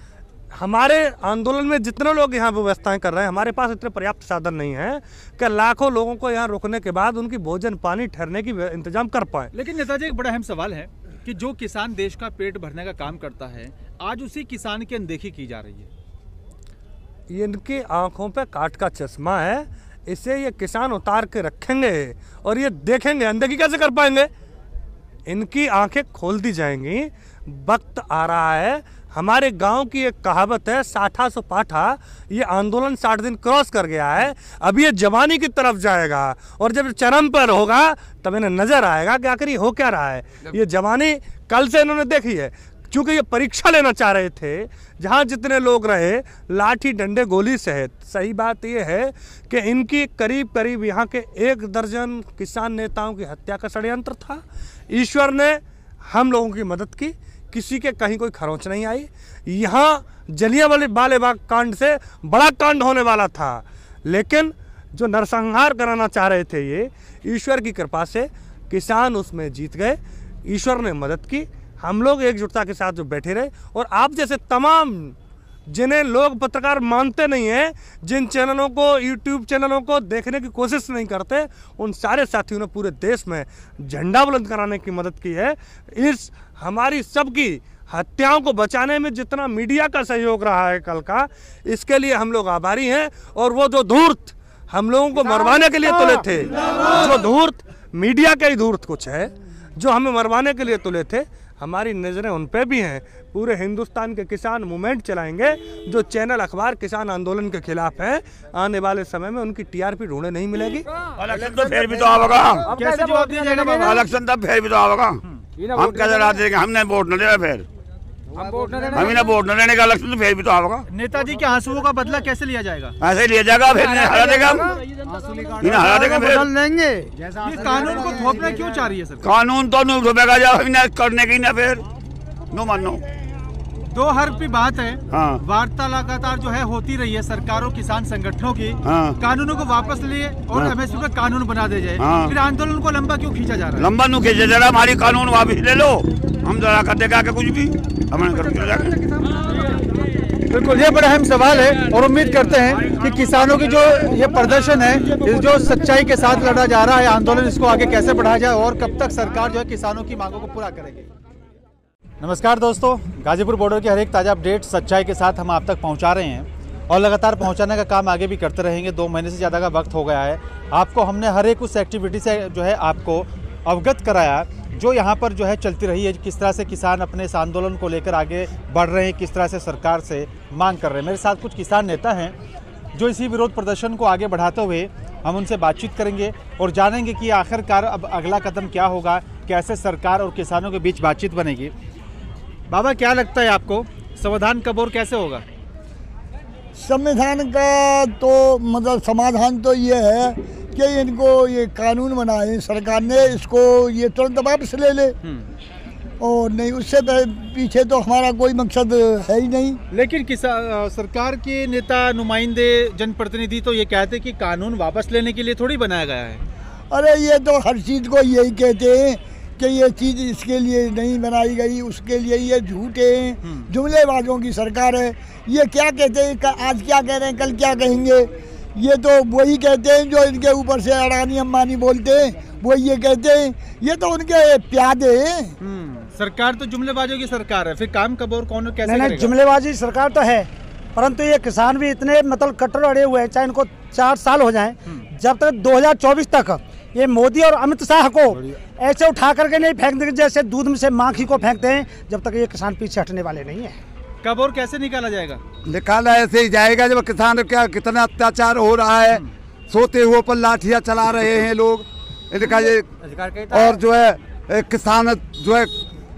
हमारे आंदोलन में जितने लोग यहाँ व्यवस्थाएं कर रहे हैं, हमारे पास इतने पर्याप्त साधन नहीं है कि लाखों लोगों को यहाँ रोकने के बाद उनकी भोजन पानी ठहरने की इंतजाम कर पाए। लेकिन नेताजी, एक बड़ा अहम सवाल है कि जो किसान देश का पेट भरने का काम करता है, आज उसी किसान की अनदेखी की जा रही है। इनकी आंखों पे काट का चश्मा है, इसे ये किसान उतार के रखेंगे और ये देखेंगे, अनदेखी कैसे कर पाएंगे? इनकी आंखें खोल दी जाएंगी। वक्त आ रहा है। हमारे गांव की एक कहावत है, 60 सो पाठा। ये आंदोलन 60 दिन क्रॉस कर गया है, अब ये जवानी की तरफ जाएगा, और जब चरम पर होगा तब इन्हें नजर आएगा कि आखिर हो क्या रहा है। ये जवानी कल से इन्होंने देखी है, क्योंकि ये परीक्षा लेना चाह रहे थे, जहां जितने लोग रहे लाठी डंडे गोली सहित। सही बात ये है कि इनकी करीब करीब यहाँ के 1 दर्जन किसान नेताओं की हत्या का षड्यंत्र था। ईश्वर ने हम लोगों की मदद की, किसी के कहीं कोई खरोंच नहीं आई। यहाँ जलियांवाले बाग कांड से बड़ा कांड होने वाला था, लेकिन जो नरसंहार कराना चाह रहे थे, ये ईश्वर की कृपा से किसान उसमें जीत गए। ईश्वर ने मदद की, हम लोग एकजुटता के साथ जो बैठे रहे, और आप जैसे तमाम जिन्हें लोग पत्रकार मानते नहीं हैं, जिन चैनलों को, यूट्यूब चैनलों को देखने की कोशिश नहीं करते, उन सारे साथियों ने पूरे देश में झंडा बुलंद कराने की मदद की है। इस हमारी सबकी हत्याओं को बचाने में जितना मीडिया का सहयोग रहा है कल का, इसके लिए हम लोग आभारी हैं। और वो जो धूर्त हम लोगों को मरवाने के लिए तुले थे, जो धूर्त मीडिया का ही धूर्त कुछ है, जो हमें मरवाने के लिए तुले थे, हमारी नज़रें उन पे भी हैं। पूरे हिंदुस्तान के किसान मूवमेंट चलाएंगे, जो चैनल अखबार किसान आंदोलन के खिलाफ है। आने वाले समय में उनकी टीआरपी ढूंढे नहीं मिलेगी। इलेक्शन तो फिर भी तो आवेगा, कैसे जवाब दिया जाएगा? इलेक्शन तो फिर भी तो आवेगा। हम कैसे रात देंगे? हमने वोट न देना, फिर हम इन्हें वोट न देने का इलेक्शन तो फिर भी तो आवेगा। नेताजी के आंसुओं का बदला कैसे लिया जाएगा? ऐसे लिया जाएगा, फिर हरा देगा, इन्हें हरा देगा, फिर लेंगे। ये कानून को थोपना क्यों चाह रही है सर? कानून तो नहीं थोपेगा, जब इन्हें करने की ना, फिर नो मानो। दो हर की बात है। हाँ। वार्ता लगातार जो है होती रही है सरकारों किसान संगठनों की। हाँ। कानूनों को वापस लिए और हाँ। एमएसपी का कानून बना दे जाए। हाँ। फिर आंदोलन को लंबा क्यों खींचा जा रहा है? लंबा नु खींचा जा रहा, हमारी कानून वापस ले लो, हम जरा कर देगा कि कुछ भी हमें कर बिल्कुल, ये बड़ा अहम सवाल है, और उम्मीद करते हैं कि किसानों की जो ये प्रदर्शन है, जो सच्चाई के साथ लड़ा जा रहा है आंदोलन, इसको आगे कैसे बढ़ाया जाए और कब तक सरकार जो है किसानों की मांगों को पूरा करेगी। नमस्कार दोस्तों, गाजीपुर बॉर्डर के हर एक ताज़ा अपडेट सच्चाई के साथ हम आप तक पहुंचा रहे हैं। और लगातार पहुंचाने का काम आगे भी करते रहेंगे। 2 महीने से ज़्यादा का वक्त हो गया है। आपको हमने हर एक उस एक्टिविटी से जो है आपको अवगत कराया जो यहाँ पर जो है चलती रही है, किस तरह से किसान अपने इस आंदोलन को लेकर आगे बढ़ रहे हैं, किस तरह से सरकार से मांग कर रहे हैं। मेरे साथ कुछ किसान नेता हैं जो इसी विरोध प्रदर्शन को आगे बढ़ाते हुए हम उनसे बातचीत करेंगे और जानेंगे कि आखिरकार अब अगला कदम क्या होगा, कैसे सरकार और किसानों के बीच बातचीत बनेगी। बाबा, क्या लगता है आपको संविधान कब और कैसे होगा? संविधान का तो मतलब समाधान तो ये है कि इनको ये कानून बनाए सरकार ने, इसको ये तुरंत वापस ले ले और नहीं उससे पीछे तो हमारा कोई मकसद है ही नहीं। लेकिन सरकार के नेता, नुमाइंदे, जनप्रतिनिधि तो ये कहते हैं कि कानून वापस लेने के लिए थोड़ी बनाया गया है। अरे ये तो हर चीज़ को यही कहते हैं कि ये चीज़ इसके लिए नहीं बनाई गई, उसके लिए ये झूठे हैं, जुमलेबाजों की सरकार है। ये क्या कहते हैं, आज क्या कह रहे हैं, कल क्या कहेंगे, ये तो वही कहते हैं जो इनके ऊपर से अडानी अंबानी बोलते हैं, वो ये कहते हैं, ये तो उनके प्यादे हैं। सरकार तो जुमलेबाजों की सरकार है, फिर काम कब और कौन कैसे करेगा? नहीं, जुमलेबाजी सरकार तो है, परंतु ये किसान भी इतने मतलब कट्टर अड़े हुए हैं, चाहे इनको 4 साल हो जाएं, जब तक 2024 तक ये मोदी और अमित शाह को ऐसे उठा करके नहीं फेंक देंगे जैसे दूध में से माखी को फेंकते हैं, जब तक ये किसान पीछे हटने वाले नहीं है। कब और कैसे निकाला जाएगा? निकाला ऐसे ही जाएगा जब किसान क्या कितना अत्याचार हो रहा है, सोते हुए पर लाठियां चला रहे हैं लोग, इनका ये और जो है किसान जो है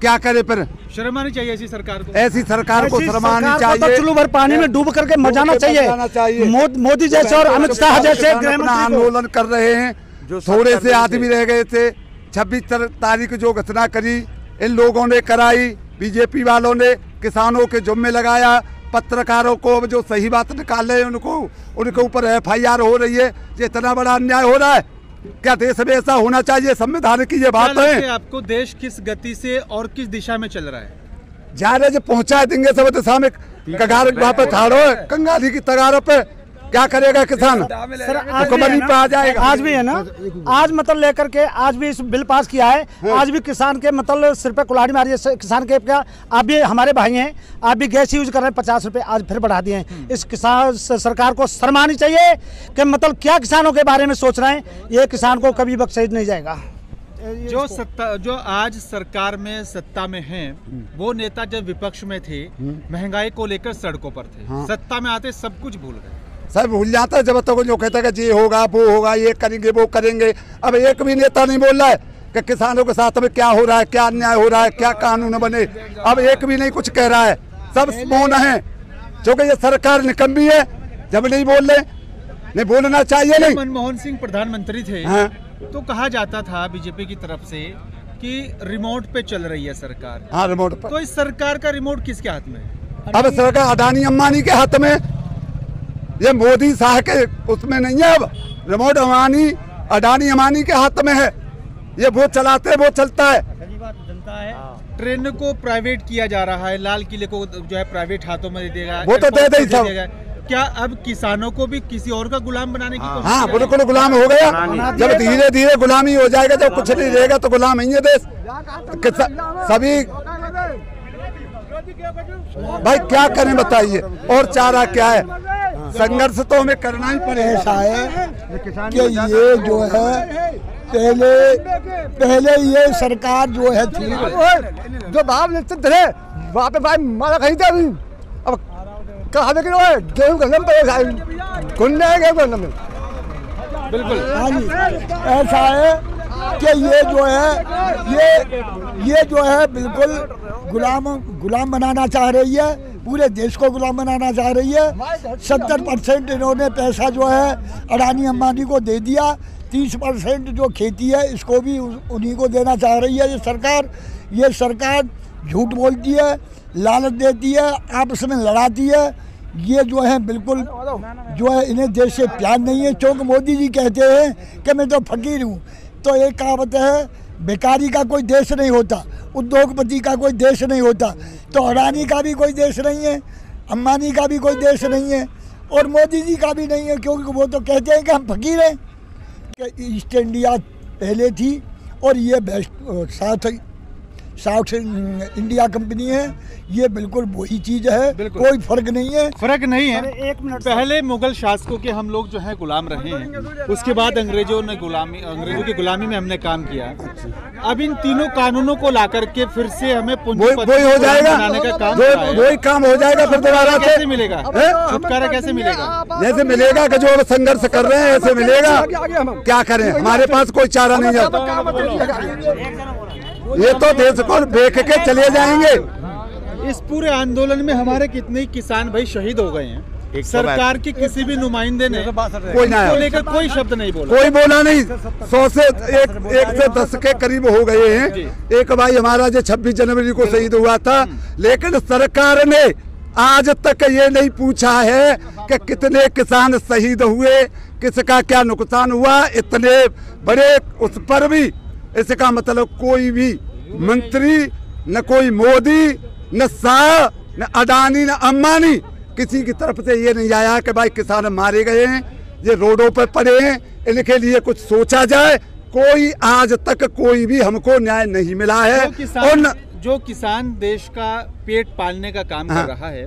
क्या करे, फिर शर्म आनी चाहिए ऐसी सरकार को। ऐसी सरकार को शर्म आनी चाहिए, तो चुल्लू भर पानी में डूब करके मर जाना चाहिए। मोदी जैसे और अमित शाह जैसे आंदोलन कर रहे हैं, थोड़े से आदमी रह गए थे। 26 तारीख जो घटना करी इन लोगों ने कराई, बीजेपी वालों ने किसानों के जुम्मे लगाया, पत्रकारों को जो सही बात निकाले उनके ऊपर FIR हो रही है। ये इतना बड़ा अन्याय हो रहा है, क्या देश में ऐसा होना चाहिए? संविधान की ये बात है। आपको देश किस गति से और किस दिशा में चल रहा है? जा रहे जो पहुंचा देंगे सब दिशा में, कगार वहाँ पे ठाड़ो है कंगाली की तगारों पे, क्या करेगा किसान? सर आज भी, आ जाएगा। आज भी है ना, आज मतलब लेकर के आज भी इस बिल पास किया है, आज भी किसान के मतलब सिर पे कुल्हाड़ी मारी है। किसान के क्या, आप भी हमारे भाई हैं, आप भी गैस यूज कर रहे हैं, 50 रुपए आज फिर बढ़ा दिए हैं। इस किसान सरकार को शर्म आनी चाहिए कि मतलब क्या किसानों के बारे में सोच रहे हैं। ये किसान को कभी बख्शा नहीं जाएगा। जो आज सरकार में सत्ता में हैं, वो नेता जब विपक्ष में थे महंगाई को लेकर सड़कों पर थे, सत्ता में आते सब कुछ भूल गए। सब भूल जाता है जब तक जो कहता है कि ये होगा वो होगा, ये करेंगे वो करेंगे। अब एक भी नेता नहीं बोल रहा है कि किसानों के साथ में क्या हो रहा है, क्या अन्याय हो रहा है, क्या कानून बने। अब एक भी नहीं कुछ कह रहा है, सब मौन है, क्योंकि ये सरकार निकम्मी है। जब नहीं बोल रहे, नहीं बोलना चाहिए। नहीं, मनमोहन सिंह प्रधानमंत्री थे तो कहा जाता था बीजेपी की तरफ से कि रिमोट पे चल रही है सरकार। हाँ, रिमोट पर। तो इस सरकार का रिमोट किसके हाथ में? अब सरकार अडानी अंबानी के हाथ में, ये मोदी शाह के उसमें नहीं है। अब रिमोट अडानी अंबानी के हाथ में है, ये वो चलाते वो चलता है। ट्रेन को प्राइवेट किया जा रहा है, लाल किले को जो है प्राइवेट हाथों में दे देगा, वो तो दे सब। क्या अब किसानों को भी किसी और का गुलाम बनाने की कोशिश? हाँ, बिल्कुल गुलाम हो गया। जब धीरे धीरे गुलामी हो जाएगा, जब कुछ नहीं रहेगा तो गुलाम ही है देश। सभी भाई क्या करें बताइए, और चारा क्या है? संघर्ष तो हमें करना ही पड़ेगा। ऐसा है कि ये जो है पहले ये सरकार जो है थी जो भाव निश्चित थे वहाँ पे भाई मारा खरीदे। अभी अब कहा गेहूँ गंदम में बिल्कुल। हाँ जी, ऐसा है कि ये जो है बिल्कुल गुलाम बनाना चाह रही है, पूरे देश को गुलाम बनाना चाह रही है। 70% इन्होंने पैसा जो है अडानी अंबानी को दे दिया, 30% जो खेती है इसको भी उन्हीं को देना चाह रही है ये सरकार झूठ बोलती है, लालच देती है, आपस में लड़ाती है। ये जो है बिल्कुल जो है इन्हें देश से प्यार नहीं है, क्योंकि मोदी जी कहते हैं कि मैं तो फकीर हूँ। तो एक कहावत है, बेकारी का कोई देश नहीं होता, उद्योगपति का कोई देश नहीं होता। तो अडानी का भी कोई देश नहीं है, अंबानी का भी कोई देश नहीं है, और मोदी जी का भी नहीं है, क्योंकि वो तो कहते हैं कि हम फकीर हैं। कि ईस्ट इंडिया पहले थी और ये साउथ इंडिया कंपनी है, ये बिल्कुल वही चीज है, कोई फर्क नहीं है। फर्क नहीं है। एक मिनट, पहले मुगल शासकों के हम लोग जो है गुलाम रहे हैं, उसके बाद अंग्रेजों की गुलामी में हमने काम किया। अब इन तीनों कानूनों को ला करके फिर से हमें वही हो जाएगा, वही काम हो जाएगा। फिर दोबारा कैसे मिलेगा छुटकारा, कैसे मिलेगा? जैसे मिलेगा कि जो संघर्ष कर रहे हैं ऐसे मिलेगा। क्या करें, हमारे पास कोई चारा नहीं है। ये तो देश को देख के चले जाएंगे। इस पूरे आंदोलन में हमारे कितने किसान भाई शहीद हो गए हैं। सरकार के किसी भी नुमाइंदे ने कोई ना लेकर कोई शब्द नहीं बोला, कोई बोला नहीं। 100 से 1 से 10 के करीब हो गए हैं। एक भाई हमारा जो 26 जनवरी को शहीद हुआ था, लेकिन सरकार ने आज तक ये नहीं पूछा है कि कितने किसान शहीद हुए, किसका क्या नुकसान हुआ। इतने बड़े उस पर भी इसका मतलब कोई भी मंत्री, न कोई मोदी, न शाह, न अडानी, न अंबानी, किसी की तरफ से ये नहीं आया कि भाई किसान मारे गए हैं, ये रोडों पर पड़े हैं, इनके लिए कुछ सोचा जाए। कोई आज तक कोई भी हमको न्याय नहीं मिला है। और जो किसान देश का पेट पालने का काम कर रहा है,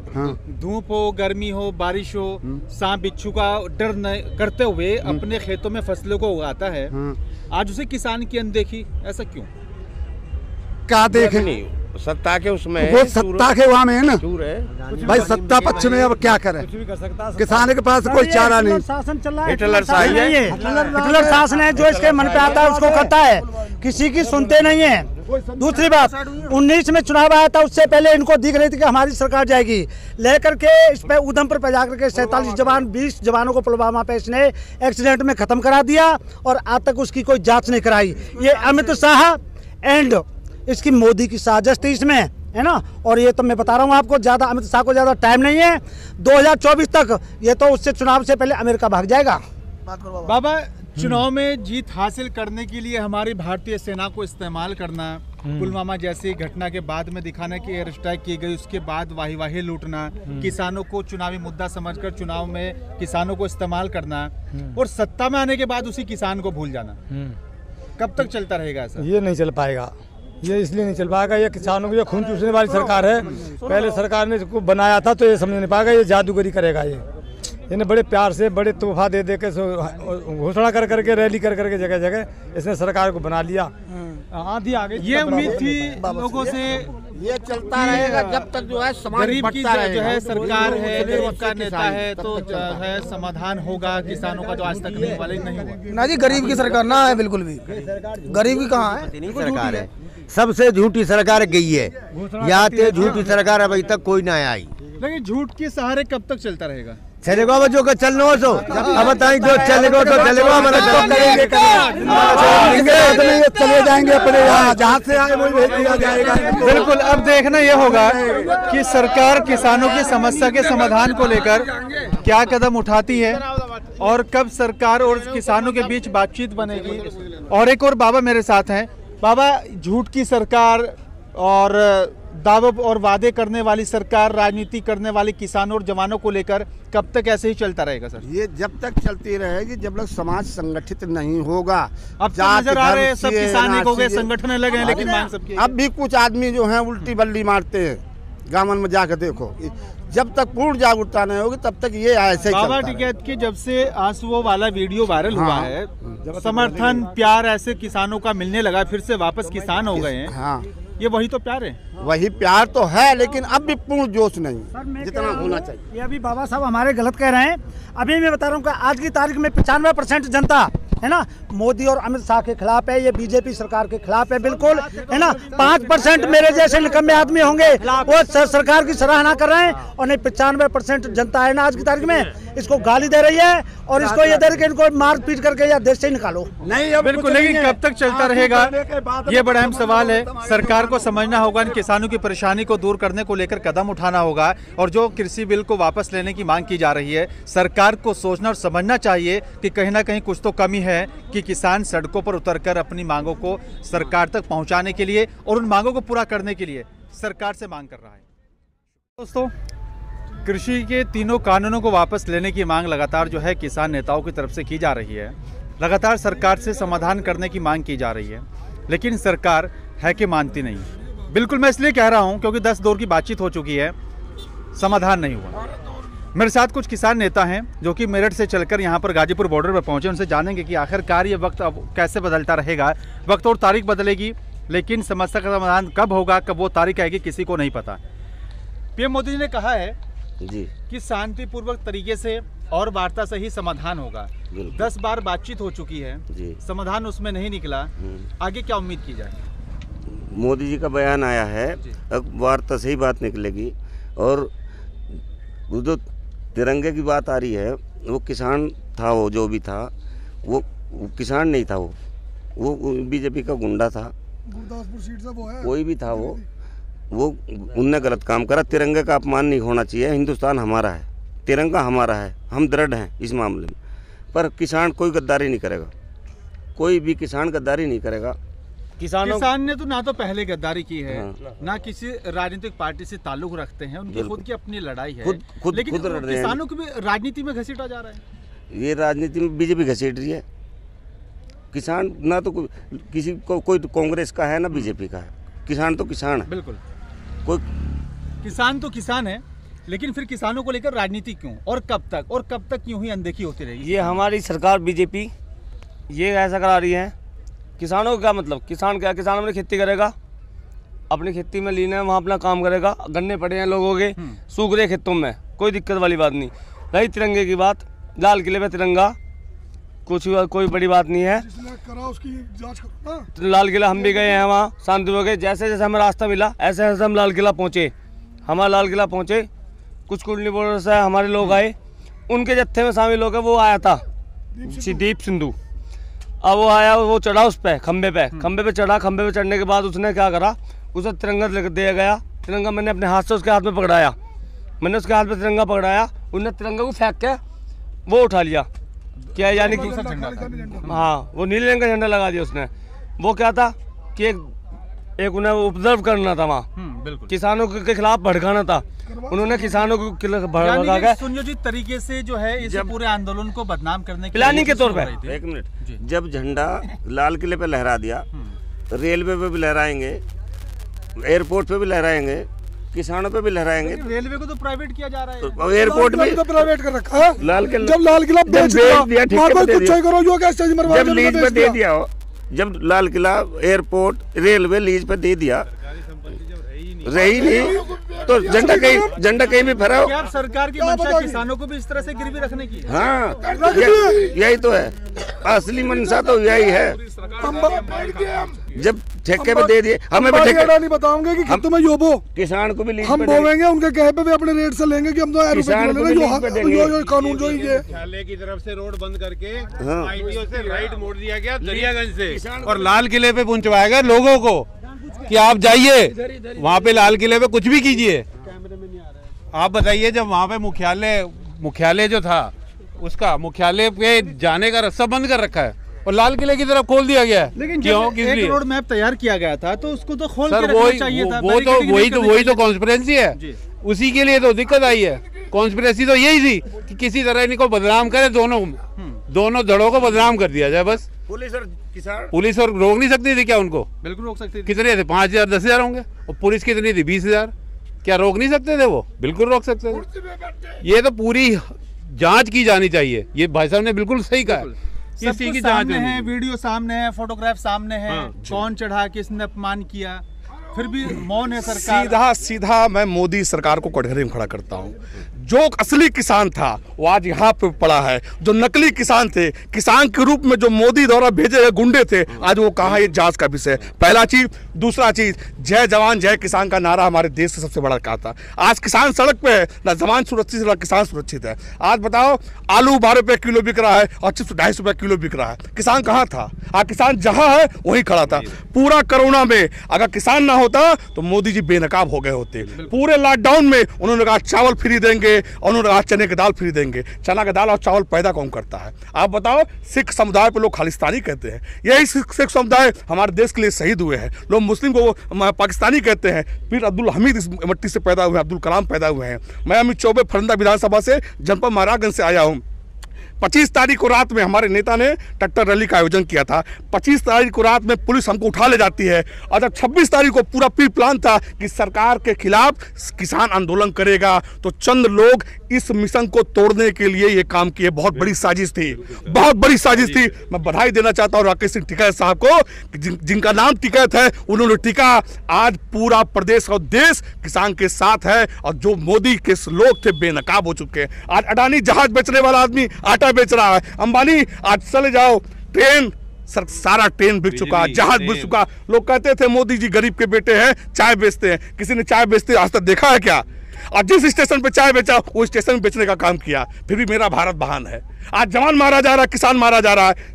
धूप हो, गर्मी हो, बारिश हो, सांप बिच्छू का डर न करते हुए अपने खेतों में फसलों को उगाता है, आज उसे किसान की अनदेखी, ऐसा क्यों? क्या देखें, सत्ता के उसमें, वो सत्ता के वहाँ में है ना भाई, सत्ता पक्ष में अब क्या करें, किसान के पास कोई चारा नहीं। शासन चल रहा है, हिटलर शासन है, जो इसके मन पे आता है उसको करता है, किसी की सुनते नहीं है। दूसरी बात, 19 में चुनाव आया था, उससे पहले इनको दिख रही थी कि हमारी सरकार जाएगी, लेकर के इस पे उधमपुर पे जाकर के 47 जवान 20 जवानों को पुलवामा पे इसने एक्सीडेंट में खत्म करा दिया और आज तक उसकी कोई जांच नहीं कराई। ये अमित शाह एंड इसकी मोदी की साजिश थी इसमें, है ना। और ये तो मैं बता रहा हूँ आपको, ज्यादा अमित शाह को ज्यादा टाइम नहीं है, 2024 तक ये तो उससे चुनाव से पहले अमेरिका भाग जाएगा। बाबा, चुनाव में जीत हासिल करने के लिए हमारी भारतीय सेना को इस्तेमाल करना, पुलवामा जैसी घटना के बाद में दिखाना कि एयर स्ट्राइक की गई, उसके बाद वाही लूटना, किसानों को चुनावी मुद्दा समझकर चुनाव में किसानों को इस्तेमाल करना, और सत्ता में आने के बाद उसी किसान को भूल जाना, कब तक चलता रहेगा ऐसा? ये नहीं चल पाएगा, ये इसलिए नहीं चल पाएगा, ये किसानों की जो खून चूसने वाली सरकार है। पहले सरकार ने इसको बनाया था तो ये समझ नहीं पाएगा, ये जादूगरी करेगा। ये इन्हें बड़े प्यार से बड़े तोहफा दे दे के घोषणा कर करके रैली कर करके जगह जगह इसने सरकार को बना लिया। आंधी आ गई। ये उम्मीद थी लोगों से, ये चलता रहेगा जब तक जो है समाज गरीब की बढ़ता रहेगा। जो है सरकार है, गरीब का नेता है, तो जो है समाधान होगा किसानों का, जो आज तक नहीं वाले नहीं हुआ ना जी। गरीब की सरकार ना है, बिल्कुल भी गरीब की कहाँ है, सरकार है, सबसे झूठी सरकार गई है, यहाँ पे झूठी सरकार अभी तक कोई ना आई। लेकिन झूठ के सहारे कब तक चलता रहेगा? चलेगा बच्चों का चलना हो तो अब बताएं, जो चलेगा तो चलेगा, हमारा चले जाएंगे अपने यहाँ, जहाँ से आए वही भेज दिया जाएगा। बिल्कुल। अब देखना ये होगा कि सरकार किसानों की समस्या के समाधान को लेकर क्या कदम उठाती है और कब सरकार और किसानों के बीच बातचीत बनेगी। और एक और बाबा मेरे साथ हैं। बाबा, झूठ की सरकार और दावे और वादे करने वाली सरकार, राजनीति करने वाले किसानों और जवानों को लेकर कब तक ऐसे ही चलता रहेगा सर? ये जब तक चलती रहेगी जब तक समाज संगठित नहीं होगा। अब तो नजर आ रहे हैं सब किसान एक हो गए, संगठन लगे हैं, लेकिन मांग सबकी। अब भी कुछ आदमी जो हैं उल्टी बल्ली मारते हैं, गांवन में जाकर देखो। जब तक पूर्ण जागरूकता नहीं होगी तब तक ये ऐसे ही बाबा टिकैत की जब से आंसुओं वाला वीडियो वायरल हुआ है, समर्थन प्यार ऐसे किसानों का मिलने लगा, फिर से वापस किसान हो गए हैं। हाँ, ये वही तो प्यार है, वही प्यार तो है, लेकिन अब भी पूर्ण जोश नहीं जितना होना चाहिए। ये अभी बाबा साहब हमारे गलत कह रहे हैं। अभी मैं बता रहा हूँ कि आज की तारीख में 95% जनता है ना मोदी और अमित शाह के खिलाफ है, ये बीजेपी सरकार के खिलाफ है, बिल्कुल है ना। 5% मेरे जैसे निकम्मे आदमी होंगे वो सरकार की सराहना कर रहे हैं, और नहीं 95% जनता है ना आज की तारीख में इसको गाली दे रही है और इसको ये दे रही है कि इनको मार पीट करके या देश से ही निकालो। नहीं, बिल्कुल। लेकिन कब तक चलता रहेगा, ये बड़ा अहम सवाल है। सरकार को समझना होगा, इन किसानों की परेशानी को दूर करने को लेकर कदम उठाना होगा, और जो कृषि बिल को वापस लेने की मांग की जा रही है, सरकार को सोचना और समझना चाहिए कि कहीं ना कहीं कुछ तो कमी है कि किसान सड़कों पर उतरकर अपनी मांगों को सरकार तक पहुंचाने के लिए और उन मांगों को पूरा करने के लिए सरकार से मांग कर रहा है। दोस्तों, कृषि के तीनों कानूनों को वापस लेने की मांग लगातार जो है किसान नेताओं की तरफ से की जा रही है। लगातार सरकार से समाधान करने की मांग की जा रही है, लेकिन सरकार है कि मानती नहीं। बिल्कुल, मैं इसलिए कह रहा हूं क्योंकि 10 दौर की बातचीत हो चुकी है, समाधान नहीं हुआ। मेरे साथ कुछ किसान नेता हैं जो कि मेरठ से चलकर यहाँ पर गाजीपुर बॉर्डर पर पहुंचे। उनसे जानेंगे कि आखिरकार ये वक्त अब कैसे बदलता रहेगा। वक्त और तारीख बदलेगी, लेकिन समस्या का समाधान कब होगा, कब वो तारीख आएगी, किसी को नहीं पता। पीएम मोदी जी ने कहा है जी कि शांतिपूर्वक तरीके से और वार्ता से ही समाधान होगा। 10 बार बातचीत हो चुकी है जी, समाधान उसमें नहीं निकला, आगे क्या उम्मीद की जाए? मोदी जी का बयान आया है, अब वार्ता से ही बात निकलेगी। और वो जो तिरंगे की बात आ रही है, वो किसान था, वो जो भी था वो किसान नहीं था, वो बीजेपी का गुंडा था, गुरदासपुर सीट से वो है, कोई भी था वो उनने गलत काम करा। तिरंगे का अपमान नहीं होना चाहिए। हिंदुस्तान हमारा है, तिरंगा हमारा है, हम दृढ़ हैं इस मामले में। पर किसान कोई गद्दारी नहीं करेगा, कोई भी किसान गद्दारी नहीं करेगा। किसान ने तो ना तो पहले गद्दारी की है, ना किसी राजनीतिक पार्टी से ताल्लुक रखते हैं, उनकी खुद की अपनी लड़ाई है। लेकिन किसानों को भी राजनीति में घसीटा जा रहा है। ये राजनीति में बीजेपी घसीट रही है। किसान ना तो किसी को कोई तो कांग्रेस का है ना बीजेपी का है, किसान तो किसान है। बिल्कुल, कोई किसान तो किसान है, लेकिन फिर किसानों को लेकर राजनीति क्यों और कब तक यूं ही अनदेखी होती रहेगी? ये हमारी सरकार बीजेपी ये ऐसा करा रही है। किसानों का क्या मतलब, किसान क्या, किसान अपनी खेती करेगा, अपनी खेती में लीन है, वहाँ अपना काम करेगा। गन्ने पड़े हैं लोगों के, सूख रहे खेतों में, कोई दिक्कत वाली बात नहीं। रही तिरंगे की बात, लाल किले पे तिरंगा कोई बड़ी बात नहीं है। करा उसकी जांच करो ना। लाल किला हम भी गए हैं, वहाँ शांति हो गए। जैसे जैसे हमें रास्ता मिला ऐसे ऐसे हम लाल किला पहुँचे। हमारा लाल किला पहुँचे, कुछ कुंडली बॉर्डर से हमारे लोग आए, उनके जत्थे में शामिल होकर वो आया था दीप सिंधु। अब वो आया, वो चढ़ा उस पे खंबे पे चढ़ा। खंबे पे चढ़ने के बाद उसने क्या करा, उसे तिरंगा दिया गया। तिरंगा मैंने अपने हाथ से उसके हाथ में पकड़ाया, मैंने उसके हाथ में तिरंगा पकड़ाया। उन्होंने तिरंगा को फेंक के वो उठा लिया। क्या यानी कि हाँ, वो नीले रंग का झंडा लगा दिया उसने। वो क्या था कि एक उन्हें उपद्रव करना था वहाँ, किसानों के खिलाफ भड़काना था। उन्होंने किसानों को भड़का के सुनियोजित तरीके से जो है इस पूरे आंदोलन को बदनाम करने की प्लानिंग के तौर पे। एक मिनट, जब झंडा लाल किले पे लहरा दिया, रेलवे पे भी लहराएंगे, एयरपोर्ट पे भी लहराएंगे, किसानों पे भी लहराएंगे। रेलवे को तो प्राइवेट किया जा रहा है, तो एयरपोर्ट में तो प्राइवेट कर रखा है। लाल किला जब लाल किला बेच दिया, जब लीज पे दे दिया हो, जब Lal Qila airport railway lease पे दे दिया, रही नहीं तो झंडा कहीं भी फहराओ। क्या सरकार की मंशा किसानों को भी इस तरह से गिरवी रखने की? हाँ, यही तो है, असली मंशा तो यही है। जब ठेके पे दे दिए, हमें नहीं बताओगे कि खेतों में योबो किसान को भी हम बोवेंगे, उनके कहे पे भी अपने रेट से लेंगे कि हम तो जो कानून जो ये मुख्यालय की तरफ से रोड बंद करके आईटीओ से राइट मोड़ दिया गया दरियागंज से, और लाल किले पे पहुंचवाया गया लोगों को कि आप जाइए वहाँ पे लाल किले पे कुछ भी कीजिए। आप बताइए, जब वहाँ पे मुख्यालय जो था उसका मुख्यालय पे जाने का रास्ता बंद कर रखा है और लाल किले की तरफ खोल दिया गया है। लेकिन क्यों? एक रोड मैप तैयार किया गया था तो उसको तो खोल के रखना चाहिए था। वही तो कॉन्स्पिरेसी है, उसी के लिए तो दिक्कत आई है। कॉन्स्पिरेसी तो यही थी कि किसी तरह इनको बदनाम करे, दोनों धड़ों को बदनाम कर दिया जाए बस। पुलिस और रोक नहीं सकती थी क्या उनको? बिल्कुल रोक सकती थी। कितने थे? 5,000 10,000 होंगे, और पुलिस कितनी थी? 20,000। क्या रोक नहीं सकते थे वो? बिल्कुल रोक सकते थे। ये तो पूरी जांच की जानी चाहिए। ये भाई साहब ने बिल्कुल सही कहा। सब कुछ सामने है, वीडियो सामने है, फोटोग्राफ सामने है, कौन चढ़ा, किसने अपमान किया, फिर भी मौन है सरकार। सीधा मैं मोदी सरकार को कटघरे में खड़ा करता हूँ। जो असली किसान था वो आज यहाँ पे पड़ा है, जो नकली किसान थे, किसान के रूप में जो मोदी द्वारा भेजे गए गुंडे थे, आज वो कहाँ है, ये जांच का विषय। पहला चीज। दूसरा चीज, जय जवान जय किसान का नारा हमारे देश से सबसे बड़ा कहा था। आज किसान सड़क पे है, ना जवान सुरक्षित ना किसान सुरक्षित है। आज बताओ, आलू 12 रुपए किलो बिक रहा है और चिप्स 250 रुपए किलो बिक रहा है। किसान कहाँ था? आज किसान जहाँ है वहीं खड़ा था। पूरा कोरोना में अगर किसान ना होता तो मोदी जी बेनकाब हो गए होते। पूरे लॉकडाउन में उन्होंने कहा चावल फ्री देंगे, और उन्होंने कहा चने की दाल फ्री देंगे। चना की दाल और चावल पैदा कौन करता है? आप बताओ। सिख समुदाय पे लोग खालिस्तानी कहते हैं, यही सिख समुदाय हमारे देश के लिए शहीद हुए हैं। लोग मुस्लिम को पाकिस्तानी कहते हैं। फिर अब्दुल हमीद इस मिट्टी से पैदा हुए हैं, अब्दुल कलाम पैदा हुए हैं। मैं अमित चौबे फरंदा विधानसभा से जनपद महाराजगंज से आया हूँ। 25 तारीख को रात में हमारे नेता ने ट्रैक्टर रैली का आयोजन किया था। 25 तारीख को रात में पुलिस हमको उठा ले जाती है और जब 26 तारीख को पूरा प्री प्लान था कि सरकार के खिलाफ किसान आंदोलन करेगा, तो चंद लोग इस मिशन को तोड़ने के लिए ये काम किए। बहुत बड़ी साजिश थी, बहुत बड़ी साजिश थी। मैं बधाई देना चाहता हूँ राकेश सिंह टिकैत साहब को, जिनका नाम टिकैत है, उन्होंने टिका। आज पूरा प्रदेश और देश किसान के साथ है और जो मोदी के लोग थे बेनकाब हो चुके हैं। आज अडानी जहाज बेचने वाला आदमी आटा बेच रहा है, अंबानी आज चले जाओ ट्रेन सारा ट्रेन बिक चुका, जहाज बिक चुका। लोग कहते थे मोदी जी गरीब के बेटे हैं, चाय बेचते हैं। किसी ने चाय बेचते आज तक देखा है क्या? और जिस स्टेशन पे चाय बेचा वो स्टेशन बेचने का काम किया। फिर भी मेरा भारत महान है। आज जवान मारा जा रहा है, किसान मारा जा रहा है।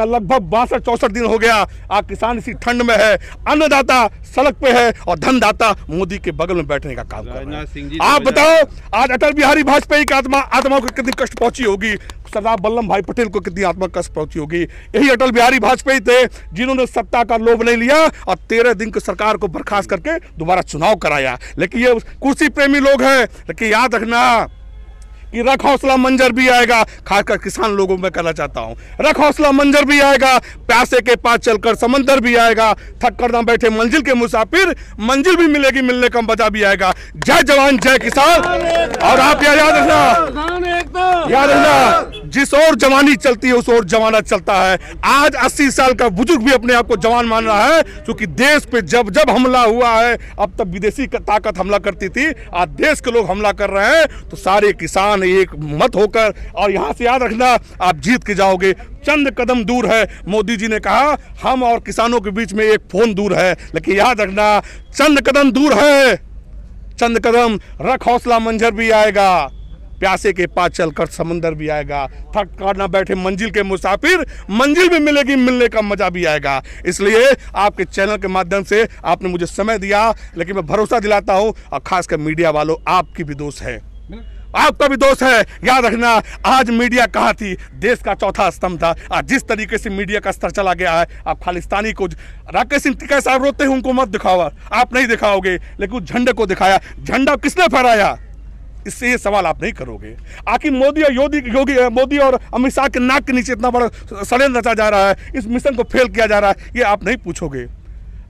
लगभग 62-64 दिन हो गया। आज किसान इसी ठंड में है, अन्नदाता सड़क पे है और धनदाता मोदी के बगल में बैठने का काम कर रहा है। आप बताओ आज अटल बिहारी वाजपेयी की आत्मा को कितनी कष्ट पहुंची होगी, सरदार वल्लभ भाई पटेल को कितनी आत्मा कष्ट पहुंची होगी। यही अटल बिहारी वाजपेयी थे जिन्होंने सत्ता का लोभ नहीं लिया और 13 दिन की सरकार को बर्खास्त करके दोबारा चुनाव कराया। लेकिन ये कुर्सी प्रेमी लोग हैं। लेकिन याद रखना कि रख हौसला मंजर भी आएगा। खासकर किसान लोगों में कहना चाहता हूं, रख हौसला मंजर भी आएगा, प्यासे के पास चलकर समंदर भी आएगा। थक कर ना बैठे मंजिल के मुसाफिर, मंजिल भी मिलेगी, मिलने का मजा भी आएगा। जय जवान जय किसान। और आप याद रखना, जिस ओर जवानी चलती है उस ओर जवाना चलता है। आज 80 साल का बुजुर्ग भी अपने आप को जवान मान रहा है, क्योंकि देश पे जब जब हमला हुआ है, अब तक विदेशी ताकत हमला करती थी, आज देश के लोग हमला कर रहे हैं, तो सारे किसान एक मत होकर, और यहां से याद रखना आप जीत के जाओगे। चंद कदम दूर है, मोदी जी ने कहा हम और किसानों के बीच में एक फोन दूर है, लेकिन याद रखना चंद कदम दूर है, चंद कदम। रख हौसला मंजर भी आएगा, प्यासे के पास चलकर समंदर भी आएगा। थक कर ना बैठे मंजिल के मुसाफिर, मंजिल भी मिलेगी, मिलने का मजा भी आएगा। इसलिए आपके चैनल के माध्यम से आपने मुझे समय दिया, लेकिन मैं भरोसा दिलाता हूं, और खासकर मीडिया वालों आपकी भी दोस्त है, आपका भी दोस्त है। याद रखना आज मीडिया कहाँ थी, देश का चौथा स्तंभ था। आज जिस तरीके से मीडिया का स्तर चला गया है, आप खालिस्तानी को, राकेश सिंह टिकैत साहब रोते हैं उनको मत दिखाओ, आप नहीं दिखाओगे, लेकिन उस झंडे को दिखाया। झंडा किसने फहराया, इससे ये सवाल आप नहीं करोगे। आखिर मोदी और अमित शाह के नाक के नीचे इतना बड़ा षड्यंत्र रचा जा रहा है, इस मिशन को फेल किया जा रहा है, ये आप नहीं पूछोगे,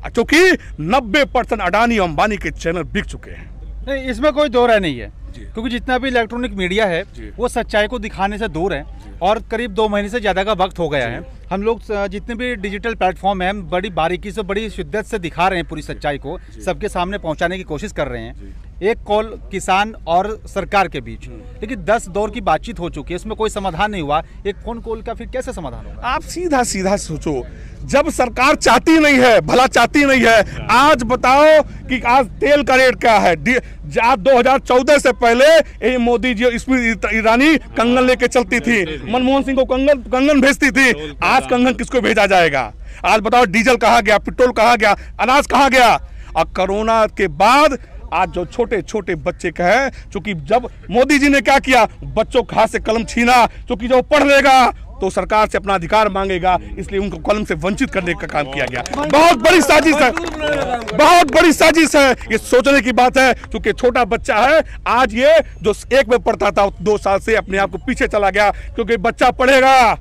क्योंकि 90% अडानी और अंबानी के चैनल बिक चुके हैं। नहीं, इसमें कोई दो राय नहीं है, क्योंकि जितना भी इलेक्ट्रॉनिक मीडिया है वो सच्चाई को दिखाने से दूर है, और करीब 2 महीने से ज़्यादा का वक्त हो गया है। हम लोग जितने भी डिजिटल प्लेटफॉर्म हैं बड़ी बारीकी से, बड़ी शिद्दत से दिखा रहे हैं, पूरी सच्चाई को सबके सामने पहुंचाने की कोशिश कर रहे हैं। एक कॉल किसान और सरकार के बीच, लेकिन 10 दौर की बातचीत हो चुकी है, इसमें कोई समाधान नहीं हुआ। एक फोन कॉल का फिर कैसे समाधान होगा? आप सीधा सीधा सोचो, जब सरकार चाहती नहीं है, भला चाहती नहीं है। आज बताओ कि आज तेल का रेट क्या है। 2014 से पहले मोदी जी स्मृति ईरानी कंगन लेके चलती थी, मनमोहन सिंह को कंगन भेजती थी। आज कंगन किसको भेजा जाएगा? आज बताओ डीजल कहाँ गया, पेट्रोल कहाँ गया, अनाज कहाँ गया? और कोरोना के बाद आज जो छोटे छोटे बच्चे का है, क्योंकि जब मोदी जी ने क्या किया, बच्चों के हाथ से कलम छीना, क्योंकि जब पढ़ लेगा तो सरकार से अपना अधिकार मांगेगा, इसलिए उनको कलम से वंचित करने का काम किया गया। बहुत बड़ी साजिश है, बहुत बड़ी साजिश है। ये सोचने की बात है, क्योंकि छोटा बच्चा है, आज ये जो 1 में पढ़ता था 2 साल से अपने आप को पीछे चला गया, क्योंकि बच्चा पढ़ेगा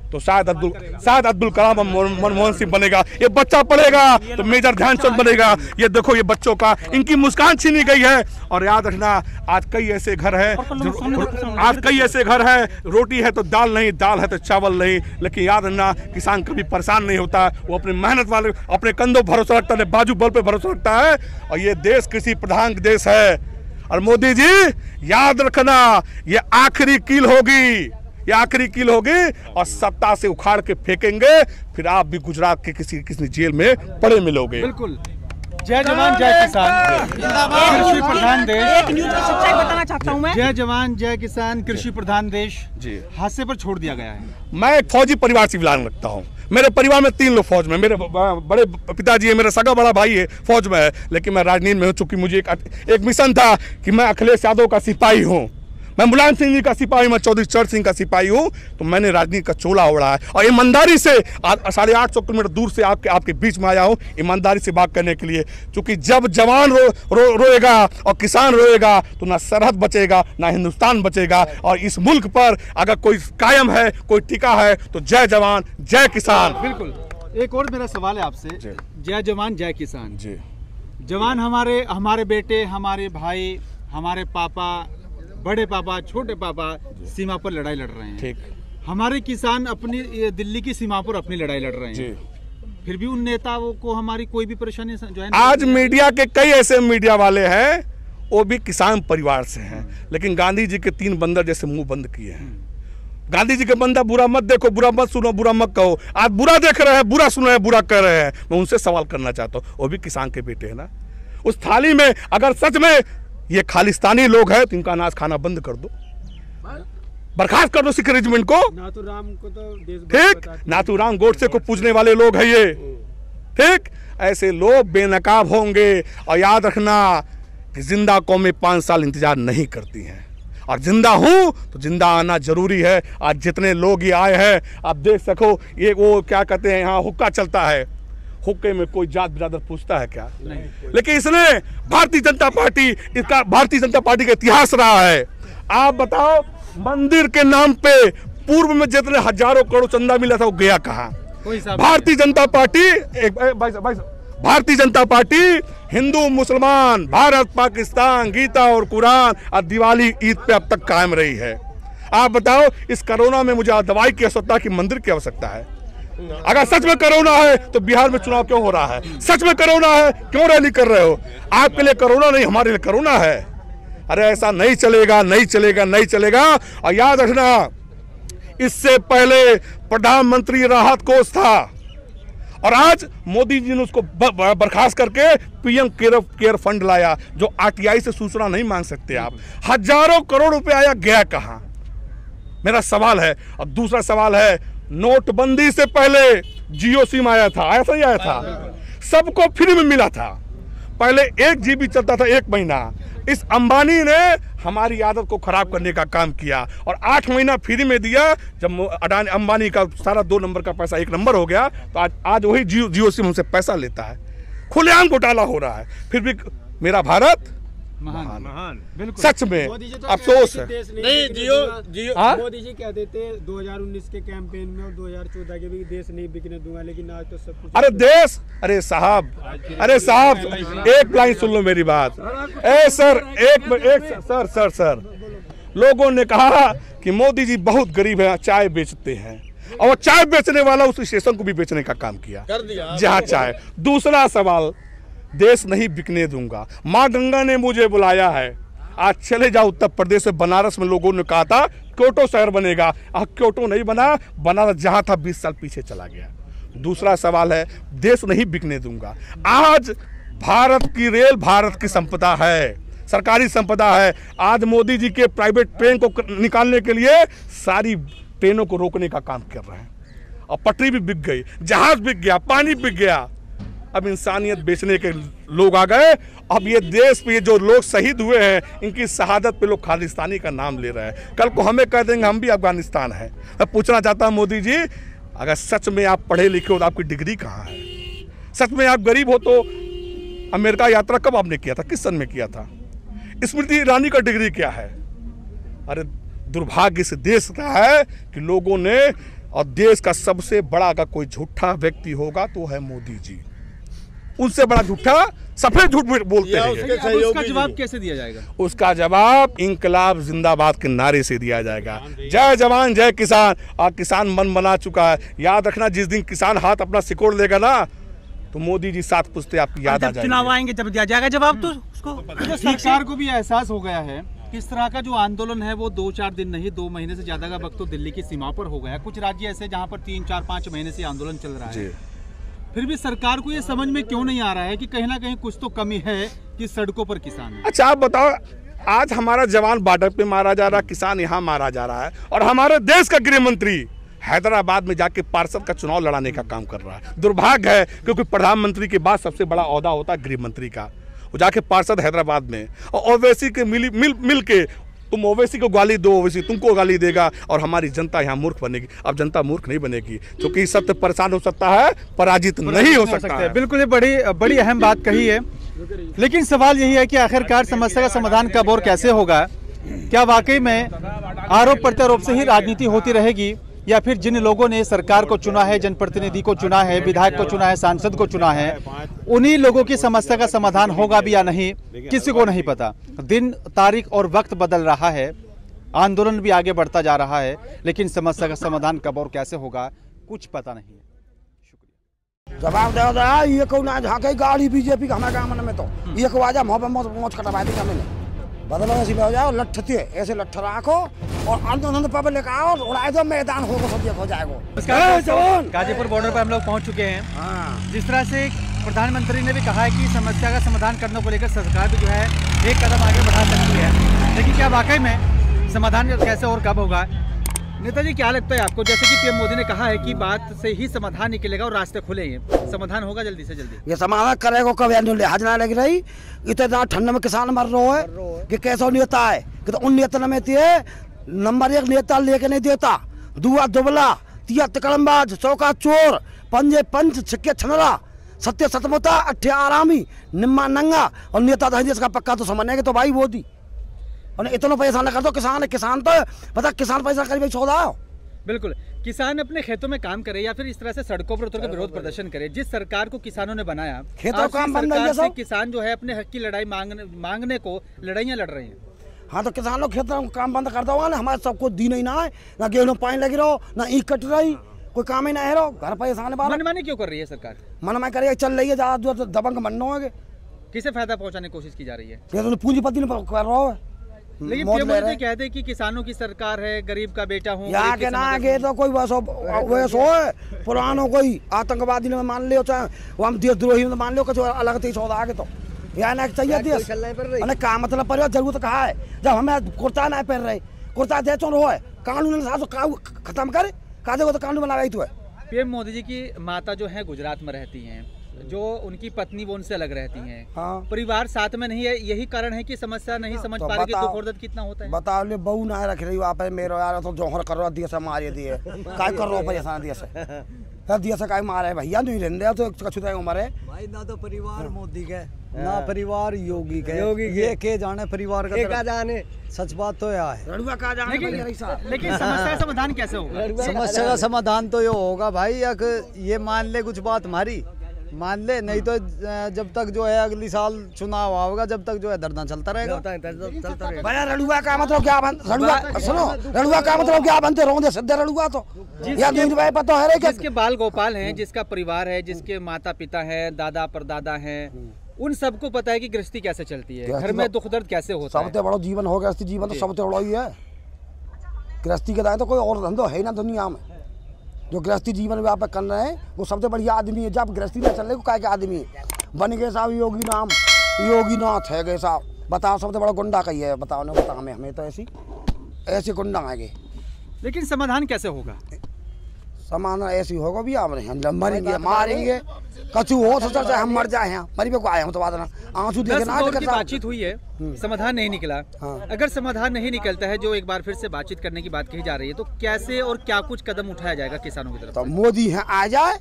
तो शायद अब्दुल कलाम मनमोहन सिंह बनेगा। ये बच्चा पढ़ेगा तो मेजर ध्यानचंद बनेगा। ये देखो, ये बच्चों का, इनकी मुस्कान छीनी गई है। और याद रखना आज कई ऐसे घर है, रोटी है तो दाल नहीं, दाल है तो चावल नहीं। लेकिन याद रखना किसान कभी परेशान नहीं होता, वो अपनी मेहनत वाले अपने कंधों भरोसा रखता है, बाजू बल पे भरोसा रखता है। और ये देश कृषि प्रधान देश है। और मोदी जी याद रखना, ये आखिरी कील होगी, ये आखिरी कील होगी, और सत्ता से उखाड़ के फेंकेंगे, फिर आप भी गुजरात के किसी जेल में पड़े मिलोगे। बिल्कुल। जय जवान जय किसान, कृषि प्रधान देश। एक न्यूज़ में सच्चाई बताना चाहता हूं मैं। जय जवान जय किसान, कृषि प्रधान देश जी हादसे पर छोड़ दिया गया है। मैं एक फौजी परिवार से बिलोंग रखता हूँ। मेरे परिवार में 3 लोग फौज में, मेरे बड़े पिताजी है, मेरा सगा बड़ा भाई है फौज में है, लेकिन मैं राजनीति में हूँ, चूंकि मुझे एक मिशन था कि मैं अखिलेश यादव का सिपाही हूँ। मैं मुलायम सिंह जी का सिपाही, मैं चौधरी चरण सिंह का सिपाही हूँ, तो मैंने राजनीति का चोला ओढ़ा है और ईमानदारी से 850 किलोमीटर दूर से आपके बीच में आया हूँ ईमानदारी से बात करने के लिए। क्योंकि जब जवान रोएगा और किसान रोएगा तो ना सरहद बचेगा ना हिंदुस्तान बचेगा। और इस मुल्क पर अगर कोई कायम है, कोई टिका है तो जय जवान जय किसान। बिल्कुल। एक और मेरा सवाल है आपसे, जय जवान जय किसान जी। जवान हमारे बेटे, हमारे भाई, हमारे पापा, बड़े पापा, छोटे पापा सीमा पर लड़ाई लड़ रहे हैं। ठीक। हमारे किसान अपनी दिल्ली की सीमा पर अपनी लड़ाई लड़ रहे हैं जी। फिर भी उन नेताओं को हमारी कोई भी परेशानी जो है। आज मीडिया के कई ऐसे मीडिया वाले हैं वो भी किसान परिवार से हैं, लेकिन गांधी जी के 3 बंदर जैसे मुंह बंद किए हैं। गांधी जी के बंदा बुरा मत देखो, बुरा मत सुनो, बुरा मत कहो। आज बुरा देख रहे हैं, बुरा सुन रहे हैं, बुरा कर रहे हैं। मैं उनसे सवाल करना चाहता हूँ, वो भी किसान के बेटे हैं ना। उस थाली में अगर सच में ये खालिस्तानी लोग हैं तो इनका अनाज खाना बंद कर दो, बर्खास्त कर दो सिख रेजिमेंट को। नाथूराम को तो ठीक, नाथूराम गोडसे को पूजने वाले लोग हैं ये। ठीक, ऐसे लोग बेनकाब होंगे। और याद रखना कि जिंदा कौमें 5 साल इंतजार नहीं करती हैं, और जिंदा हूं तो जिंदा आना जरूरी है। आज जितने लोग ये आए हैं आप देख सको, ये वो क्या कहते हैं, यहाँ हुक्का चलता है, हुक्के में कोई जात बिरादर पूछता है क्या? नहीं। लेकिन इसने भारतीय जनता पार्टी, इसका भारतीय जनता पार्टी का इतिहास रहा है। आप बताओ, मंदिर के नाम पे पूर्व में जितने हजारों करोड़ चंदा मिला था वो गया कहाँ? भारतीय जनता पार्टी भारतीय जनता पार्टी हिंदू मुसलमान, भारत पाकिस्तान, गीता और कुरान और दिवाली ईद पे अब तक कायम रही है। आप बताओ, इस कोरोना में मुझे दवाई की आवश्यकता की मंदिर की आवश्यकता है? अगर सच में कोरोना है तो बिहार में चुनाव क्यों हो रहा है? सच में कोरोना है क्यों रैली कर रहे हो? आपके लिए कोरोना नहीं, हमारे लिए कोरोना है। अरे ऐसा नहीं चलेगा, नहीं चलेगा, नहीं चलेगा। और याद रखना, इससे पहले प्रधानमंत्री राहत कोष था और आज मोदी जी ने उसको बर्खास्त करके पीएम केयर फंड लाया, जो आरटीआई से सूचना नहीं मांग सकते आप। हजारों करोड़ रुपए आया, गया कहां? मेरा सवाल है। और दूसरा सवाल है, नोटबंदी से पहले जियो सिम आया था, ऐसा ही आया था, सबको फ्री में मिला था। पहले 1 GB चलता था 1 महीना। इस अंबानी ने हमारी आदत को खराब करने का काम किया और 8 महीना फ्री में दिया। जब अडानी अंबानी का सारा 2 नंबर का पैसा 1 नंबर हो गया तो आज वही जियो सिम हमसे पैसा लेता है। खुलेआम घोटाला हो रहा है। फिर भी मेरा भारत महान बिल्कुल, सच में अफसोस है। नहीं, जियो मोदी जी कहते थे 2019 के कैंपेन में और 2014 के भी, देश नहीं बिकने दूंगा, लेकिन आज तो सब कुछ। अरे देश, अरे साहब, एक लाइन सुन लो मेरी बात। सर, लोगों ने कहा कि मोदी जी बहुत गरीब है, चाय बेचते हैं, और चाय बेचने वाला उस स्टेशन को भी बेचने का काम किया जहाँ चाय। दूसरा सवाल, देश नहीं बिकने दूंगा। माँ गंगा ने मुझे बुलाया है, आज चले जाओ उत्तर प्रदेश में, बनारस में लोगों ने कहा था क्योटो शहर बनेगा, अब क्योटो नहीं बना, बनारस जहां था 20 साल पीछे चला गया। दूसरा सवाल है, देश नहीं बिकने दूंगा। आज भारत की रेल भारत की संपदा है, सरकारी संपदा है। आज मोदी जी के प्राइवेट ट्रेन को निकालने के लिए सारी ट्रेनों को रोकने का काम कर रहे हैं, और पटरी भी बिक गई, जहाज बिक गया, पानी बिक गया। अब इंसानियत बेचने के लोग आ गए। अब ये देश पे जो लोग शहीद हुए हैं, इनकी शहादत पे लोग खालिस्तानी का नाम ले रहे हैं। कल को हमें कह देंगे हम भी अफगानिस्तान है। मैं पूछना चाहता हूँ मोदी जी, अगर सच में आप पढ़े लिखे हो तो आपकी डिग्री कहाँ है? सच में आप गरीब हो तो अमेरिका यात्रा कब आपने किया था, किस सन में किया था? स्मृति ईरानी का डिग्री क्या है? अरे दुर्भाग्य से देश का है कि लोगों ने, और देश का सबसे बड़ा अगर कोई झूठा व्यक्ति होगा तो है मोदी जी। उनसे बड़ा झूठा, सफेद झूठ बोलते हैं। उसका जवाब कैसे दिया जाएगा? उसका जवाब इंकलाब जिंदाबाद के नारे से दिया जाएगा। जय जवान जय किसान। और किसान मन बना चुका है। याद रखना, जिस दिन किसान हाथ अपना सिकोड़ लेगा ना, तो मोदी जी 7 पुश्ते आपकी याद आ जाएगी। चुनाव आएंगे जब दिया जाएगा जवाब। तो उसको सरकार को भी एहसास हो गया है किस तरह का जो आंदोलन है वो 2-4 दिन नहीं, 2 महीने से ज्यादा का वक्त तो दिल्ली की सीमा पर हो गया। कुछ राज्य ऐसे जहाँ पर 3-4-5 महीने से आंदोलन चल रहा है, फिर भी सरकार को ये समझ में क्यों नहीं आ रहा है कि कहीं ना कहीं कुछ तो कमी है कि सड़कों पर किसान है। अच्छा आप बताओ, आज हमारा जवान बॉर्डर पे मारा जा रहा है, किसान यहाँ मारा जा रहा है, और हमारे देश का गृह मंत्री हैदराबाद में जाके पार्षद का चुनाव लड़ाने का काम कर रहा है। दुर्भाग्य है, क्योंकि प्रधानमंत्री के बाद सबसे बड़ा ओहदा होता है गृह मंत्री का। वो जाके पार्षद हैदराबाद में, और ओवैसी के मिल के तुम ओवैसी को गाली दो, ओवैसी तुमको गाली देगा और हमारी जनता यहाँ मूर्ख बनेगी। अब जनता मूर्ख नहीं बनेगी, क्योंकि सत्य परेशान हो सकता है, पराजित नहीं हो सकता है। बिल्कुल, ये बड़ी अहम बात कही है। लेकिन सवाल यही है कि आखिरकार समस्या का समाधान कब और कैसे होगा? क्या वाकई में आरोप प्रत्यारोप से ही राजनीति होती रहेगी, या फिर जिन लोगों ने सरकार को चुना है, जनप्रतिनिधि को चुना है, विधायक को चुना है, सांसद को चुना है, उन्हीं लोगों की समस्या का समाधान होगा भी या नहीं, किसी को नहीं पता। दिन तारीख और वक्त बदल रहा है, आंदोलन भी आगे बढ़ता जा रहा है, लेकिन समस्या का समाधान कब और कैसे होगा कुछ पता नहीं है। जवाब दे ये को ना झाके गाड़ी बीजेपी का हमारे गांव में, तो ये को आजा मोच कटवा देगा मैंने बदलो ऐसी हो जाओ, लठते ऐसे लठ रखो और आंदोलन पर लेकर आओ, उड़ाए दो, मैदान होगा, सब हो जाएगा। गाजीपुर बॉर्डर पर हम लोग पहुंच चुके हैं। जिस तरह से प्रधानमंत्री ने भी कहा है कि समस्या का समाधान करने को लेकर सरकार भी जो है एक कदम आगे बढ़ा सकती है, लेकिन क्या वाकई में समाधान कैसे और कब होगा? नेताजी, क्या लगता है आपको? जैसे कि पीएम मोदी ने कहा है कि बात से ही समाधान निकलेगा और रास्ते खुलेंगे, समाधान होगा जल्दी से जल्दी? ये समाधान करेगा कब? लिहाज ना लग रही, इतना ठंड में किसान मर रहा है कि कैसा नेता है कि तो उन नेता में नंबर 1 नेता लेके नहीं देता, दुआ दुबला, तिया तकड़मबाज, चौका चोर, पंजे पंच, छिक्के छनरा, सत्य सतमता, अठे आरामी, निम्मा नंगा और नेता देश का पक्का तो समझने के तो भाई मोदी। और इतना पैसा न कर दो, किसान तो पता किसान पैसा करीब 14। बिल्कुल, किसान अपने खेतों में काम करे या फिर इस तरह से सड़कों पर उतर के विरोध प्रदर्शन करे। जिस सरकार को किसानों ने बनाया, खेतों काम बंद है सब, किसान जो है अपने हक की लड़ाई मांगने को लड़ाइयाँ लड़ रहे हैं। हाँ, तो किसान लोग खेतों में काम बंद कर दो ना, हमारे सबको दी नहीं ना है, ना गेहूं पानी लगी रहो, ना ईख कट रही, कोई काम ही ना है, घर पैसा मनमानी क्यों कर रही है सरकार? मनमानी कर रही है, चल रही है, ज्यादा दबंग बनना होगा। किसे फायदा पहुँचाने की कोशिश की जा रही है? पूंजीपति ने कर रहा है, लेकिन पीएम मोदी कहते हैं कि किसानों की सरकार है, गरीब का बेटा हूँ। यहाँ के ना आगे तो कोई वैसो है पुरानो, कोई आतंकवादी ने मान लियो, चाहे वो हम देशद्रोही में मान लियो, कुछ अलग थी सौदा आगे तो यहाँ ना चाहिए देश। का मतलब पर जरूरत कहा है, जब हमें कुर्ता ना पहन रहे, कुर्ता दे चो है, कानून खत्म करे, काजे को तो कानून बना रही तो है। पीएम मोदी जी की माता जो है गुजरात में रहती हैं, जो उनकी पत्नी वो उनसे अलग रहती हैं। हाँ। परिवार साथ में नहीं है, यही कारण है कि समस्या नहीं समझ पा रही कि दुख और दर्द कितना होता है। बताओ ले, बहू ना रख रही आप मेरो यार, तो जोहर कर रहा दिए से मारे दिए काय कर रहा पैसा दिए से दिए से काय मारे भैया, नहीं रहने तो कछु तो उम्र है भाई, ना तो परिवार मोदी के ना परिवार योगी के, ये के जाने परिवार का जाने, सच बात तो यह है। लड़ुआ का जाने, लेकिन समस्या का समाधान कैसे होगा? समस्या का समाधान तो ये होगा भाई, ये मान ले कुछ बात हमारी मान ले, नहीं तो जब तक जो है अगली साल चुनाव होगा, जब तक जो है धरना चलता रहेगा। भैया रड़ुआ का मतलब क्या सुनो, रड़ुआ का मतलब क्या बनते रहो सीधे रड़ुआ तो पता है जिसके बाल गोपाल हैं, जिसका परिवार है, जिसके माता पिता हैं, दादा परदादा हैं, उन सबको पता है कि गृहस्थी कैसे चलती है, घर में दुख दर्द कैसे होता है। सबसे बड़ा जीवन हो गृहस्थी जीवन, तो सबसे बड़ा ही है गृहस्थी के दाए, तो कोई और धंधो है ना दुनिया में। जो गृहस्थी जीवन में आप कर रहे हैं वो सबसे बढ़िया आदमी है। जब गृहस्थी में चल रहे क्या क्या आदमी है बन गए साहब, योगी नाथ है गए साहब। बताओ सबसे बड़ा गुंडा कही है, बताओ ना, बताओ हमें तो ऐसे गुंडा आएंगे। लेकिन समाधान कैसे होगा? समाधान ऐसी होगा भी, आप मरेंगे मारेंगे, कछु हो सकता है हम मर जाए, यहाँ मरी पे को आए हम तो बात ना आंसू देखे। बातचीत हुई है, समाधान नहीं निकला। अगर समाधान नहीं निकलता है, जो एक बार फिर से बातचीत करने की बात कही जा रही है, तो कैसे और क्या कुछ कदम उठाया जाएगा किसानों की तरफ? तो मोदी है आ जाए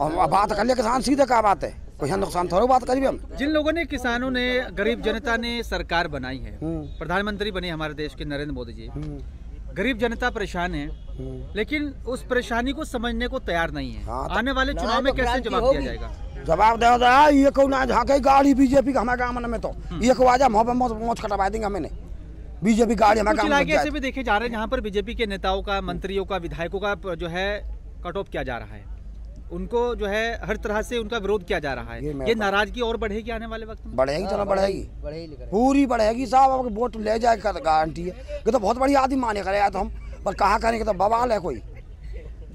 और बात कर ले, किसान सीधे क्या बात है, कोई नुकसान थोड़ा बात करिए हम। जिन लोगों ने, किसानों ने, गरीब जनता ने सरकार बनाई है, प्रधानमंत्री बने हमारे देश के नरेंद्र मोदी जी, गरीब जनता परेशान है, लेकिन उस परेशानी को समझने को तैयार नहीं है। आने वाले चुनाव में कैसे जवाब दिया जाएगा? जवाब दे ये को ना झाके गाड़ी बीजेपी का हमारे गांव में, तो ये को आजा मोच कटवा देंगे हमें, बीजेपी गाड़ी हमारे गांव में। ऐसे भी देखे जा रहे हैं जहाँ पर बीजेपी के नेताओं का, मंत्रियों का, विधायकों का जो है कट ऑफ किया जा रहा है, उनको जो है हर तरह से उनका विरोध किया जा रहा है। ये नाराजगी और बढ़ेगी आने वाले वक्त में? बढ़ेगी, चलो बढ़ेगी, पूरी बढ़ेगी साहब। वोट ले जाए गारंटी है, ये तो बहुत बड़ी आदमी माने करे तो हम, पर कहाँ करेंगे तो बवाल है। कोई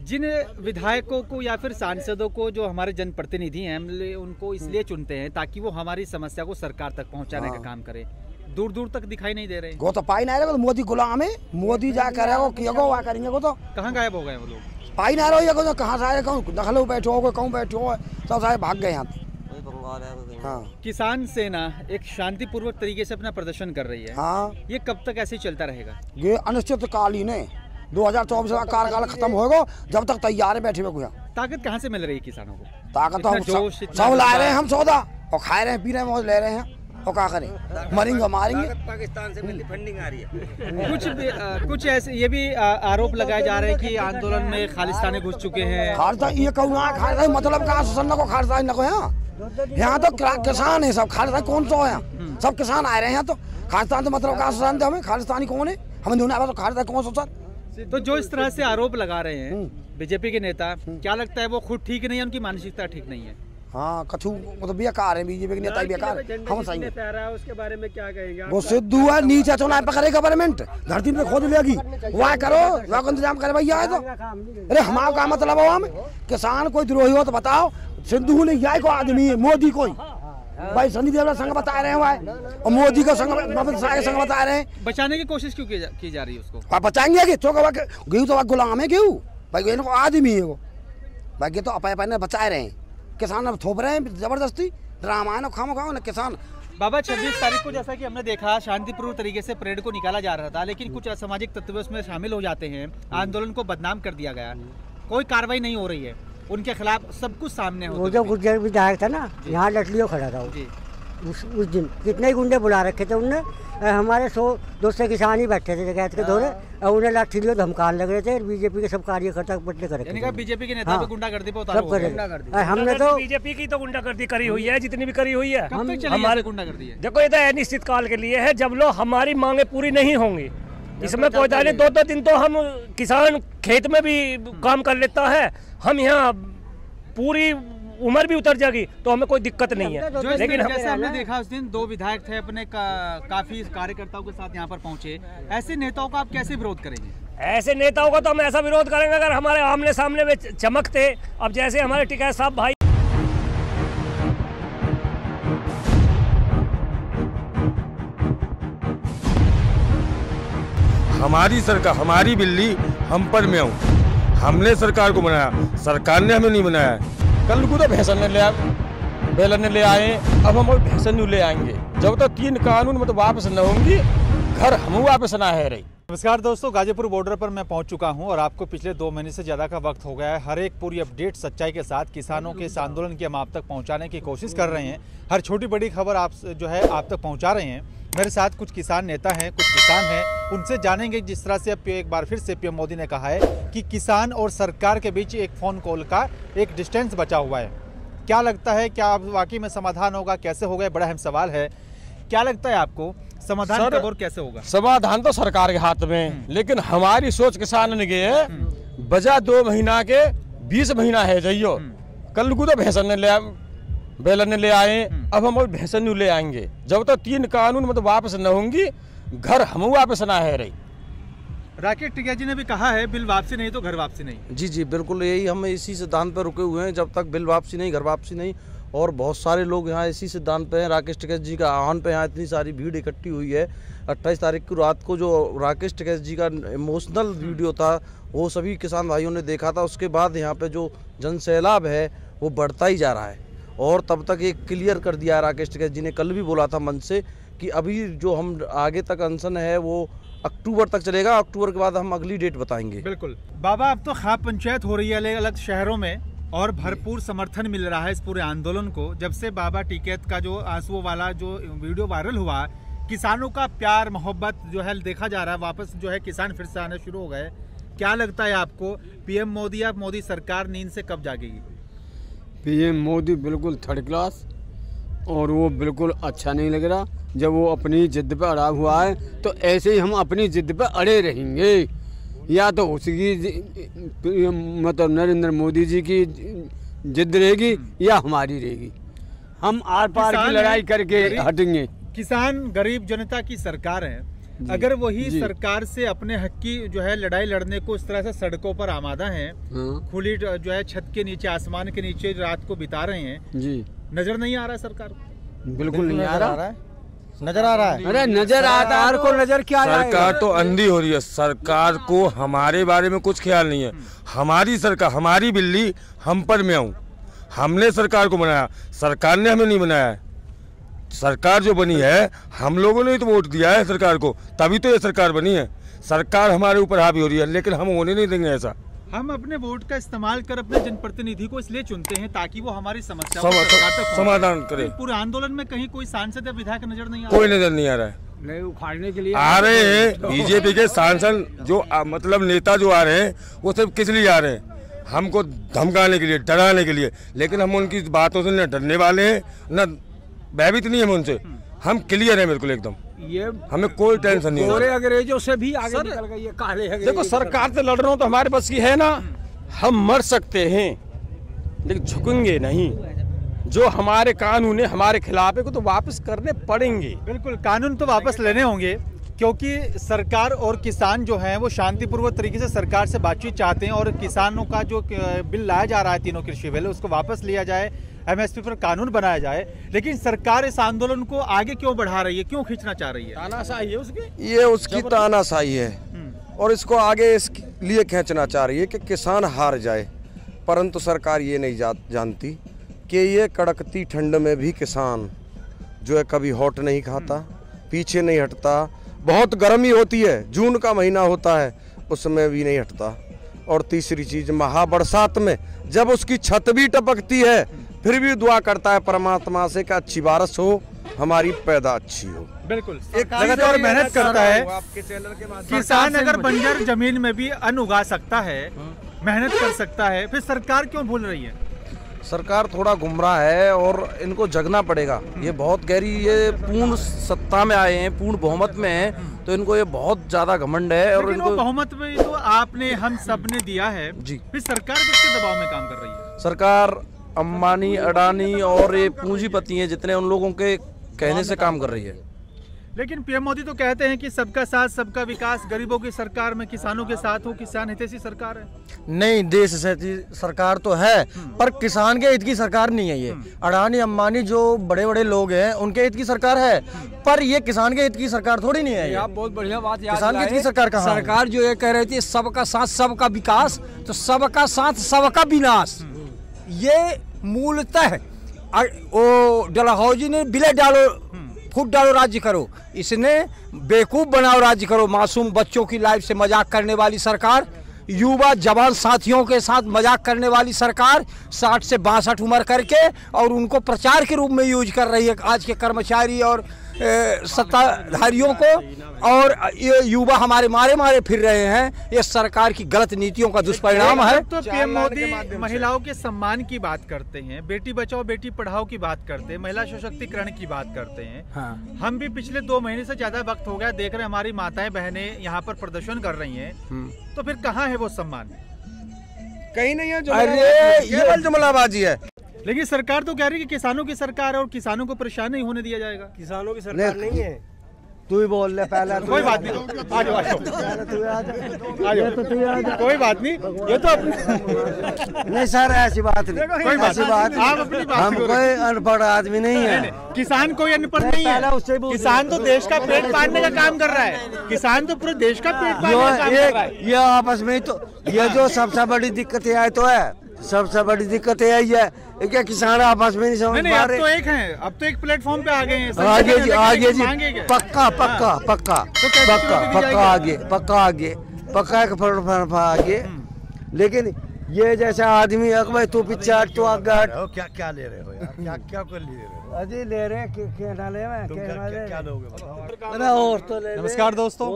जिन विधायकों को या फिर सांसदों को जो हमारे जनप्रतिनिधि हैं, हम उनको इसलिए चुनते हैं ताकि वो हमारी समस्या को सरकार तक पहुंचाने का काम करे। दूर दूर तक दिखाई नहीं दे रहे। वो तो पाई नहीं रहे, मोदी गुलाम है, मोदी जा करेगा करेंगे वो तो। कहाँ गायब हो गए वो लोग? पाई ना रहो, कहाँ से आए, कहूँ दखल बैठे हो, कहूँ बैठे हो, सब सारे भाग गए यहाँ। हाँ। किसान सेना एक शांतिपूर्वक तरीके से अपना प्रदर्शन कर रही है। हाँ। ये कब तक ऐसे ही चलता रहेगा? ये अनिश्चितकालीन है, 2024 का कार्यकाल खत्म होगा जब तक तैयार बैठे हुए। ताकत कहाँ से मिल रही है किसानों को? ताकत तो हम सब ला रहे हैं, हम सौदा और खा रहे हैं, पी रहे हैं, मौज ले रहे हैं, और क्या करें, मरेंगे मारेंगे। पाकिस्तान से मिलती फंडिंग आ रही है। कुछ ऐसे ये भी आरोप लगाए जा रहे हैं कि आंदोलन में खालिस्तानी घुस चुके हैं। खालिस्तान ये कहूँ खालिस्तान मतलब कहाँ सुसन्ना को खालिस्तान न को यहाँ तो किसान है सब। खालिस्तान कौन सा है? सब किसान आए रहे हैं। तो खालिस्तान तो मतलब कहाँ सुसान थे हमें? खालिस्तानी कौन है? हमें दोनों तो खालिस्तान कौन सा सर? तो जो इस तरह से आरोप लगा रहे हैं बीजेपी के नेता, क्या लगता है वो खुद ठीक नहीं है, उनकी मानसिकता ठीक नहीं है? हाँ, कछु मतलब बेकार है, बीजेपी के नेता बेकार, हम सही है। उसके बारे में क्या कहेंगे? वो सिद्धू है, नीचे चुनाव पकड़े गवर्नमेंट, धरती पे खोद लेगी, वाह करो, वाह को इंतजाम करे भैया है तो। अरे हमारा क्या मतलब है? हमें किसान कोई द्रोही हो तो बताओ। सिद्धू ने यही को आदमी है, मोदी कोई भाई सनी देवल संग बता रहे हैं और मोदी का संग बता रहे हैं। बचाने की कोशिश क्यों की जा रही है उसको? आप बचाएंगे कि तो गेहूँ तो गुलाम है, गेहूँ भाई इनको आदमी है वो भाई, तो अपने बचा रहे हैं। किसान अब थोप रहे हैं जबरदस्ती, ड्रामा है ना, खामो खाओ ना किसान। बाबा 26 तारीख को जैसा कि हमने देखा शांतिपूर्ण तरीके से परेड को निकाला जा रहा था, लेकिन कुछ असामाजिक तत्व उसमें शामिल हो जाते हैं, आंदोलन को बदनाम कर दिया गया, कोई कार्रवाई नहीं हो रही है उनके खिलाफ, सब कुछ सामने हो। वो जो गुर्जर विधायक था ना, यहाँ लटलियो खड़ा था उस दिन, कितने गुंडे बुला रखे थे उनने, हमारे 100-200 किसान ही बैठे थे जगह के दौरे, और उन्हें लाठियों धमकान लग रहे थे। बीजेपी के सब कार्यकर्ता पटने करे, बीजेपी के नेता पे गुंडागर्दी पे उतारो, हमने तो बीजेपी की तो गुंडागर्दी करी हुई है, जितनी भी करी हुई है। हमारे गुंडागर्दी है, देखो ये तो अनिश्चित काल के लिए है, जब लोग हमारी मांगे पूरी नहीं होंगी। इसमें कोई नहीं, 2-2 दिन तो हम किसान खेत में भी काम कर लेता है, हम यहाँ पूरी उम्र भी उतर जाएगी तो हमें कोई दिक्कत नहीं है। लेकिन जैसे हमने देखा उस दिन 2 विधायक थे अपने काफी कार्यकर्ताओं के साथ यहाँ पर पहुँचे, ऐसे नेताओं का आप कैसे विरोध करेंगे? ऐसे नेताओं का तो हम ऐसा विरोध करेंगे अगर हमारे आमने सामने में चमकते। अब जैसे हमारे टिकैत साहब भाई, हमारी सरकार, हमारी बिल्ली हम पर में हूँ, हमने सरकार को बनाया, सरकार ने हमें नहीं बनाया। कल को तो भैंसन ने ले आए, बेलन ने ले आए, अब हम और भैंसन नहीं ले आएंगे जब तक 3 कानून मतलब वापस न होंगी, घर हम वापस ना है रही। नमस्कार दोस्तों, गाजीपुर बॉर्डर पर मैं पहुंच चुका हूं और आपको पिछले 2 महीने से ज़्यादा का वक्त हो गया है। हर एक पूरी अपडेट सच्चाई के साथ किसानों के इस आंदोलन की हम आप तक पहुंचाने की कोशिश कर रहे हैं। हर छोटी बड़ी खबर आप जो है आप तक पहुंचा रहे हैं। मेरे साथ कुछ किसान नेता हैं, कुछ किसान हैं, उनसे जानेंगे जिस तरह से अब एक बार फिर से पीएम मोदी ने कहा है कि किसान और सरकार के बीच एक फ़ोन कॉल का एक डिस्टेंस बचा हुआ है। क्या लगता है, क्या अब वाकई में समाधान होगा? कैसे होगा? बड़ा अहम सवाल है। क्या लगता है आपको, समाधान कब और कैसे होगा? समाधान तो सरकार के हाथ में, लेकिन हमारी सोच किसान ने है बजा 2 महीना के 20 महीना है जाइयो। कल को तो भैंसन ने ले बेलन ने ले आए, अब हम और भैंसन नहीं ले आएंगे जब तक 3 कानून मतलब वापस न होंगी, घर हम वापस ना है रही। राकेश टिकैत जी ने भी कहा है बिल वापसी नहीं तो घर वापसी नहीं। जी बिल्कुल, यही हम इसी सिद्धांत पर रुके हुए हैं, जब तक बिल वापसी नहीं घर वापसी नहीं। और बहुत सारे लोग यहाँ इसी सिद्धांत पे हैं। राकेश टिकैत जी का आह्वान पे यहाँ इतनी सारी भीड़ इकट्ठी हुई है। 28 तारीख को रात को जो राकेश टिकैत जी का इमोशनल वीडियो था वो सभी किसान भाइयों ने देखा था। उसके बाद यहाँ पे जो जन सैलाब है वो बढ़ता ही जा रहा है। और तब तक एक क्लियर कर दिया राकेश टिकैत जी ने, कल भी बोला था मंच से कि अभी जो हम आगे तक अनशन है वो अक्टूबर तक चलेगा, अक्टूबर के बाद हम अगली डेट बताएंगे। बिल्कुल बाबा, अब तो खाप पंचायत हो रही है अलग अलग शहरों में और भरपूर समर्थन मिल रहा है इस पूरे आंदोलन को। जब से बाबा टिकैत का जो आंसुओं वाला जो वीडियो वायरल हुआ, किसानों का प्यार मोहब्बत जो है देखा जा रहा है, वापस जो है किसान फिर से आने शुरू हो गए। क्या लगता है आपको, पीएम मोदी या मोदी सरकार नींद से कब जागेगी? पीएम मोदी बिल्कुल 3rd क्लास, और वो बिल्कुल अच्छा नहीं लग रहा। जब वो अपनी जिद पे अड़ा हुआ है तो ऐसे ही हम अपनी जिद पे अड़े रहेंगे। या तो उसकी मतलब नरेंद्र मोदी जी की जिद रहेगी या हमारी रहेगी। हम आर पार की लड़ाई करके हटेंगे। किसान गरीब जनता की सरकार है, अगर वही सरकार से अपने हक की जो है लड़ाई लड़ने को इस तरह से सड़कों पर आमादा हैं, खुली जो है छत के नीचे आसमान के नीचे रात को बिता रहे हैं जी, नजर नहीं आ रहा सरकार को? बिल्कुल नहीं आ रहा, नजर आ रहा है। अरे नजर आता है को, नजर क्या सरकार तो अंधी हो रही है। सरकार को हमारे बारे में कुछ ख्याल नहीं है। हमारी सरकार, हमारी बिल्ली हम पर में हूँ, हमने सरकार को बनाया, सरकार ने हमें नहीं बनाया। सरकार जो बनी है हम लोगों ने तो वोट दिया है सरकार को, तभी तो ये सरकार बनी है। सरकार हमारे ऊपर हावी हो रही है, लेकिन हम होने नहीं देंगे ऐसा। हम अपने वोट का इस्तेमाल कर अपने जनप्रतिनिधि को इसलिए चुनते हैं ताकि वो हमारी समस्याओं का समाधान करे। पूरे आंदोलन में कहीं कोई सांसद या विधायक नजर नहीं आ कोई नजर नहीं आ रहा है। नहीं उखाड़ने के लिए आ रहे हैं बीजेपी के सांसद जो मतलब नेता जो आ रहे हैं वो सिर्फ किस लिए आ रहे हैं? हमको धमकाने के लिए, डराने के लिए। लेकिन हम उनकी बातों से न डरने वाले हैं न भयभीत नहीं है उनसे। हम क्लियर है बिल्कुल एकदम, ये हमें कोई टेंशन नहीं है। गोरे अंग्रेजों से भी आगे निकल गई है, काले अंग्रेज। देखो सरकार से लड़ रहा हूँ तो हमारे बस की है ना, हम मर सकते हैं लेकिन झुकेंगे नहीं। जो हमारे कानून है हमारे खिलाफ है को तो वापस करने पड़ेंगे। बिल्कुल कानून तो वापस लेने होंगे, क्योंकि सरकार और किसान जो हैं वो शांतिपूर्वक तरीके से सरकार से बातचीत चाहते हैं और किसानों का जो बिल लाया जा रहा है, तीनों कृषि बिल, उसको वापस लिया जाए, एमएसपी पर कानून बनाया जाए। लेकिन सरकार इस आंदोलन को आगे क्यों बढ़ा रही है, क्यों खींचना चाह रही है? तानाशाही है उसकी, ये उसकी तानाशाही है और इसको आगे इसलिए खींचना चाह रही है कि किसान हार जाए। परंतु सरकार ये नहीं जानती कि ये कड़कती ठंड में भी किसान जो है कभी हॉट नहीं खाता, पीछे नहीं हटता। बहुत गर्मी होती है, जून का महीना होता है, उसमें भी नहीं हटता। और तीसरी चीज महाबरसात में जब उसकी छत भी टपकती है फिर भी दुआ करता है परमात्मा से कि अच्छी बारिश हो, हमारी पैदा अच्छी हो। बिल्कुल एक लगातार मेहनत करता है किसान। अगर बंजर जमीन में भी अन्न उगा सकता है, मेहनत कर सकता है, फिर सरकार क्यों भूल रही है? सरकार थोड़ा गुमराह है और इनको जगना पड़ेगा। ये बहुत गहरी, ये पूर्ण सत्ता में आए हैं, पूर्ण बहुमत में हैं, तो इनको ये बहुत ज्यादा घमंड है। और इनको बहुमत में तो आपने हम सब ने दिया है जी, फिर सरकार किसके दबाव में काम कर रही है? सरकार अंबानी, अडानी और ये पूंजीपति हैं जितने, उन लोगों के कहने से काम कर रही है। लेकिन पीएम मोदी तो कहते हैं कि सबका साथ सबका विकास, गरीबों की सरकार में किसानों के साथ हो, किसान हितैषी सरकार है। नहीं, देश हितैषी सरकार तो है पर किसान के हित की सरकार नहीं है। ये अडानी अंबानी जो बड़े बड़े लोग हैं उनके हित की सरकार है, पर ये किसान के हित की सरकार थोड़ी नहीं है। आप बहुत बढ़िया बात याद किसान के हित की सरकार कहाँ? सरकार जो ये कह रही थी सबका साथ सबका विकास, तो सबका साथ सबका विनाश, ये मूलतः वो डलहौजी ने बिले डालो फूट डालो राज्य करो, इसने बेवकूफ बनाओ राज्य करो। मासूम बच्चों की लाइफ से मजाक करने वाली सरकार, युवा जवान साथियों के साथ मजाक करने वाली सरकार, 60 से 62 उम्र करके और उनको प्रचार के रूप में यूज कर रही है आज के कर्मचारी और सत्ताधारियों को। और ये युवा हमारे मारे फिर रहे हैं, ये सरकार की गलत नीतियों का दुष्परिणाम है। तो पीएम मोदी महिलाओं के सम्मान की बात करते हैं, बेटी बचाओ बेटी पढ़ाओ की बात करते हैं, महिला सशक्तिकरण की बात करते हैं। हाँ। हम भी पिछले 2 महीने से ज्यादा वक्त हो गया देख रहे हैं हमारी माताएं बहनें यहाँ पर प्रदर्शन कर रही हैं, तो फिर कहाँ है वो सम्मान? कहीं नहीं है, केवल जुमलाबाजी है। लेकिन सरकार तो कह रही है कि किसानों की सरकार है और किसानों को परेशान नहीं होने दिया जाएगा। किसानों की सरकार नहीं है, तू ही बोल ले पहले। कोई बात नहीं, आ जाओ कोई बात नहीं, ये तो नहीं सर, ऐसी बात नहीं, कोई बात नहीं। हम कोई अनपढ़ आदमी नहीं है। किसान कोई अनपढ़ नहीं है, किसान तो देश का पेट पालने का काम कर रहा है। किसान तो पूरे देश का पेट पालने का काम कर रहा है। ये आपस में तो ये जो सबसे बड़ी दिक्कत है तो है, सबसे बड़ी दिक्कत यही है क्या किसान आपस में नहीं समझ पा रहे। अब तो एक है, अब तो एक प्लेटफॉर्म पे आ गए हैं। आगे जी, आगे जी, पक्का पक्का पक्का पक्का आगे, पक्का आगे, पक्का एक आगे। लेकिन ये जैसा आदमी भाई तू पीछे हट, तू आगे हट। क्या क्या ले रहे हो यार? क्या ले रहे हो? अजी ले रहे क्या ले नमस्कार दोस्तों,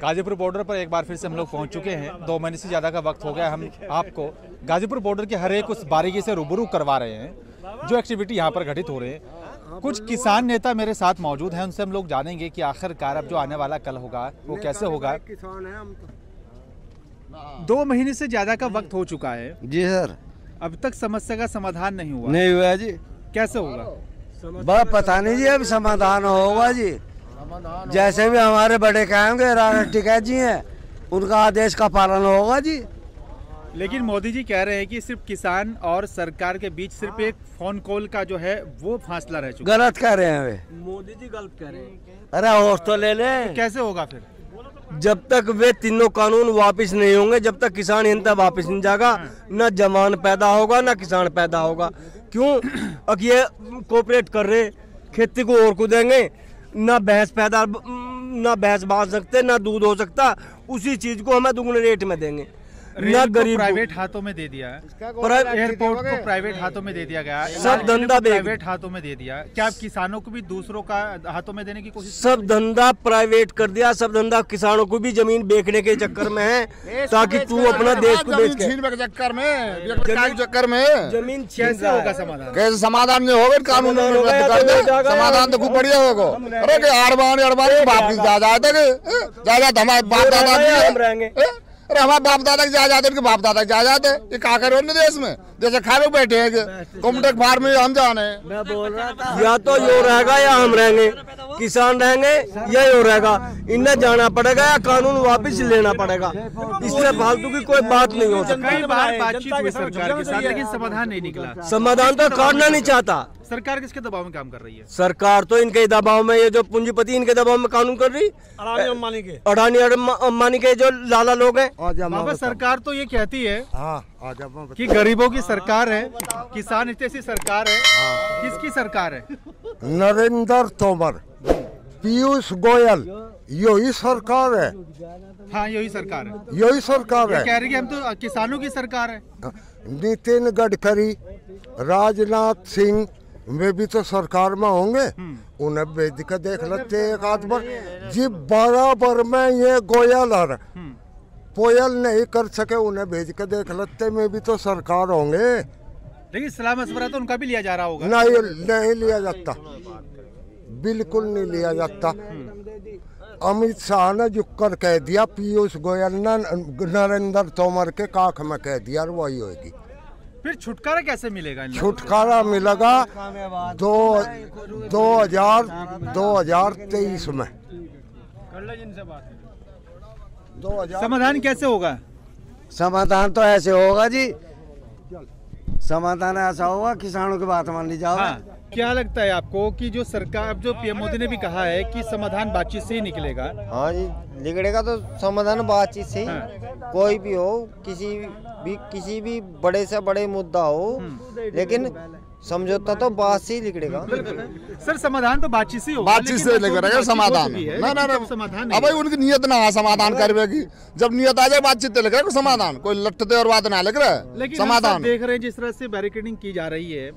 गाजीपुर बॉर्डर पर एक बार फिर से हम लोग पहुंच चुके हैं। 2 महीने से ज्यादा का वक्त हो गया। हम आपको गाजीपुर बॉर्डर के हर एक उस बारीकी से रूबरू करवा रहे हैं जो एक्टिविटी यहाँ पर घटित हो रहे हैं। कुछ किसान नेता मेरे साथ मौजूद हैं, उनसे हम लोग जानेंगे कि आखिरकार अब जो आने वाला कल होगा वो कैसे होगा। 2 महीने से ज्यादा का वक्त हो चुका है जी सर, अब तक समस्या का समाधान नहीं हुआ। नहीं हुआ जी। कैसे होगा? बड़ा पता नहीं जी, अब समाधान होगा जी। जैसे भी हमारे बड़े कहेंगे राणा टिकैत जी हैं, उनका आदेश का पालन होगा जी। लेकिन मोदी जी कह रहे हैं कि सिर्फ किसान और सरकार के बीच सिर्फ एक फोन कॉल का जो है वो फासला रह चुका। गलत कह रहे हैं वे, मोदी जी गलत कह रहे हैं। अरे होश तो ले ले। तो कैसे होगा फिर? जब तक वे तीनों कानून वापस नहीं होंगे, जब तक किसान इन तक वापस नहीं जाएगा, न जवान पैदा होगा न किसान पैदा होगा। क्यों? अब ये कोऑपरेट कर रहे खेती को और को देंगे, ना भैंस पैदा, ना भैंस बांध सकते, ना दूध हो सकता, उसी चीज को हमें दुगने रेट में देंगे। ना गरीब प्राइवेट हाथों में दे दिया है, एयरपोर्ट को प्राइवेट हाथों में दे दिया गया, सब धंधा प्राइवेट हाथों में दे दिया। क्या आप किसानों को भी दूसरों का हाथों में देने की कोशिश? सब धंधा प्राइवेट कर दिया, सब धंधा किसानों को भी जमीन बेचने के चक्कर में है, ताकि तू अपना देश को बेच के चक्कर में जमीन कैसे होगा समाधान? कैसे समाधान नहीं होगा? कानून समाधान तो खूब बढ़िया होगा। अरे बाप की जायदाद हमारे बाप दादा की, अरे हमारे बाप दादा की जायदाद, उनके बाप दादा की जायदाद है। ये क्या करे उन्हें देश में, जैसे खाने बैठे हैं कॉम्टेक फार्म में हम जाने। मैं बोल रहा था या तो यो रहेगा या हम रहेंगे, किसान रहेंगे या यो रहेगा, इन्हें जाना पड़ेगा या कानून वापस लेना पड़ेगा। इससे फालतू की कोई बात नहीं हो सकती। कई बार बातचीत हुई सरकार के साथ, लेकिन समाधान नहीं निकला। समाधान तो करना नहीं चाहता। सरकार किसके दबाव में काम कर रही है? सरकार तो इनके दबाव में, ये जो पूंजीपति इनके दबाव में कानून कर रही, अडानी अंबानी के जो लाला लोग हैं। बाबा सरकार तो ये कहती है कि गरीबों की सरकार है, किसान हितैषी सी सरकार है। किसकी सरकार है? नरेंद्र तोमर, पीयूष गोयल, यही सरकार है। हाँ, यही सरकार है, यही सरकार है। कह रही है हम तो किसानों की सरकार है। नितिन गडकरी, राजनाथ सिंह वे भी तो सरकार में होंगे, उन्हें भेज के देख लेते एक आध बार। जी बराबर में ये गोयल और पोयल नहीं कर सके, उन्हें भेज के देख लेते में भी तो सरकार होंगे। लेकिन सलाह मशवरा तो उनका भी लिया जा रहा होगा। नहीं लिया जाता, बिल्कुल नहीं लिया जाता। अमित शाह ने जो कर कह दिया, पीयूष गोयल ने नरेंद्र तोमर के काख में कह दिया, वही होगी। फिर छुटकारा कैसे मिलेगा? छुटकारा मिलेगा 2023 में। समाधान कैसे होगा? समाधान तो ऐसे होगा जी, समाधान ऐसा होगा, किसानों की बात मान ली जाओ। हाँ। क्या लगता है आपको कि जो सरकार, अब जो पीएम मोदी ने भी कहा है कि समाधान बातचीत से ही निकलेगा? हाँ जी, निकलेगा तो समाधान बातचीत से ही। हाँ। कोई भी हो, किसी भी बड़े से बड़े मुद्दा हो, लेकिन समझौता तो बात से ही निकलेगा। सर समाधान तो बातचीत से होगा, बातचीत से निकलेगा समाधान। समाधान अब भाई उनकी नियत ना है समाधान करवेगी, जब नियत आ जाए बातचीत लग रहा है समाधान, कोई लटते और बात ना लग रहा है। लेकिन समाधान देख रहे हैं जिस तरह से बैरिकेडिंग की जा रही है,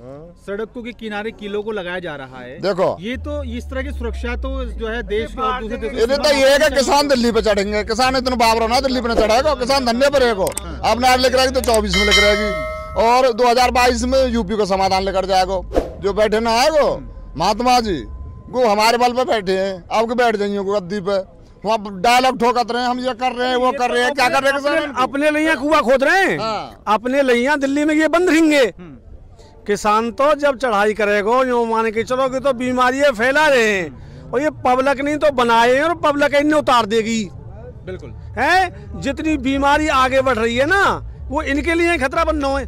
सड़कों के किनारे किलों को लगाया जा रहा है। देखो ये तो इस तरह की सुरक्षा तो जो है देश और दूसरे देशों तो ये है कि किसान दिल्ली पे चढ़ेंगे, किसान इतना बाबरा ना दिल्ली पे चढ़ेगा, किसान धन्य पे रहेगा। अब ना लिख रहेगी तो 24 में लिख रहेगी, और 2022 में यूपी को समाधान लेकर जाएगा। जो बैठे ना आएगो महात्मा जी, वो हमारे बल पे बैठे हैं, आपके बैठ जाइए गद्दी पे, वहाँ डायलॉग ठोकत रहे हैं, हम ये कर रहे हैं, वो कर रहे हैं, क्या कर रहे हैं? अपने लिए कुआं खोद रहे हैं। हाँ। अपने लिए दिल्ली में ये बंद रहेंगे। किसान तो जब चढ़ाई करेगा, यूँ मान के चलोगे तो बीमारियां फैला रहे हैं, और ये पब्लिक नहीं तो बनाए हैं, और पब्लिक इन्हें उतार देगी। बिल्कुल है, जितनी बीमारी आगे बढ़ रही है ना, वो इनके लिए खतरा बन रहा है।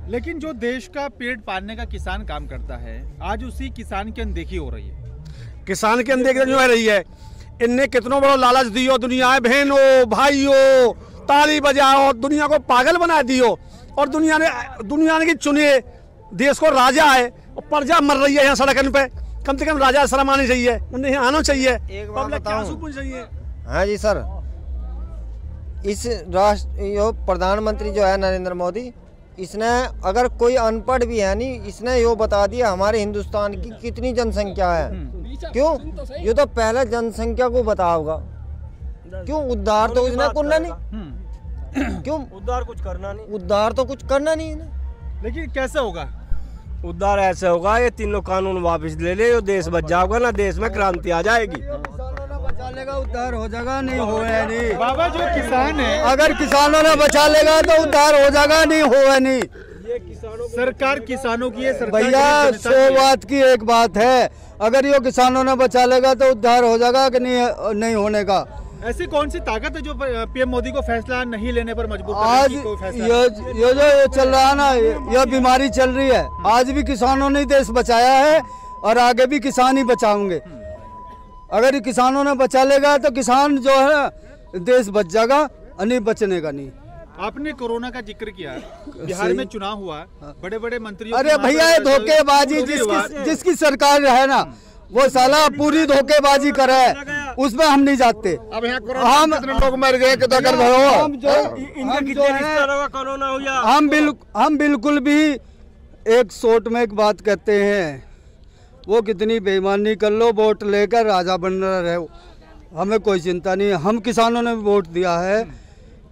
लेकिन जो देश का पेट पालने का किसान काम करता है, आज उसी किसान की अनदेखी हो रही है। किसान की अनदेखी जो है रही है, इनने कितनों बड़ा लालच दियो, दुनिया बहनों भाइयों ताली बजाओ, दुनिया को पागल बना दियो, और दुनिया ने की चुने देश को राजा है, और प्रजा मर रही है यहाँ सड़क पे। कम से कम राजा शर्म आनी चाहिए, उन्हें आना चाहिए। चाहिए। हाँ जी सर, इस प्रधानमंत्री जो है नरेंद्र मोदी, इसने अगर कोई अनपढ़ भी है नहीं, इसने यो बता दिया हमारे हिंदुस्तान की कितनी जनसंख्या है। क्यों? ये तो पहले जनसंख्या को बताओगा। क्यों? उद्धार तो इसने करना नहीं। क्यों? उद्धार कुछ करना नहीं, उद्धार तो कुछ करना नहीं है। लेकिन कैसे होगा उद्धार? ऐसे होगा, ये तीनों कानून वापस ले ले, देश बच जाएगा ना, देश में क्रांति आ जाएगी। बचा लेगा उद्धार हो जाएगा, नहीं होगा नहीं। बाबा जो किसान है, अगर किसानों ने बचा लेगा तो उद्धार हो जाएगा, नहीं होगा नहीं। ये सरकार किसानों की है। भैया 100 बात की एक बात है, अगर ये किसानों ने बचा लेगा तो उद्धार हो जाएगा कि नहीं होने का। ऐसी कौन सी ताकत है जो पीएम मोदी को फैसला नहीं लेने पर मजबूर आज ये जो चल रहा है ना, ये बीमारी चल रही है, आज भी किसानों ने देश बचाया है, और आगे भी किसान ही बचाएंगे। अगर किसानों ने बचा लेगा तो किसान जो है देश बच जाएगा, नहीं बचने का नहीं। आपने कोरोना का जिक्र किया, बिहार में चुनाव हुआ, बड़े बड़े मंत्रियों, अरे भैया ये धोखेबाजी जिसकी सरकार है ना, वो साला पूरी धोखेबाजी करे, उसमें हम नहीं जाते। अब यहाँ कोरोना कितने लोग मर गए, हम बिल्कुल भी एक शॉर्ट में एक बात कहते हैं, वो कितनी बेईमानी कर लो, वोट लेकर राजा बन रहे हो, हमें कोई चिंता नहीं है। हम किसानों ने वोट दिया है,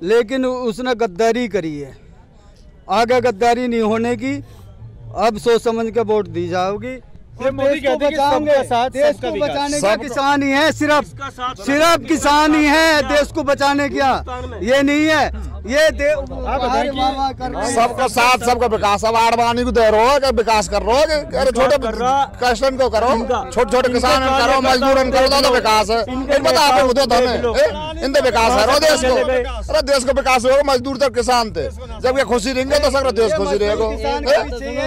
लेकिन उसने गद्दारी करी है, आगे गद्दारी नहीं होने की, अब सोच समझ के वोट दी जाओगी। मोदी कहते हैं कि सबका साथ, देश को बचाने का किसान ही है, सिर्फ किसान ही है देश को बचाने का, ये नहीं है ये सबका साथ सबका विकास। अब आडवाणी को दे रहे हो विकास कर रहे हो, अरे छोटे कष्टन को करो, छोटे छोटे किसान करो, मजदूरन करो, तो विकास है। बता इन विकास है देश को, अरे देश को विकास होगा, मजदूर तक किसान थे, जब ये खुशी रहेंगे तो सर देश खुशी रहेगा।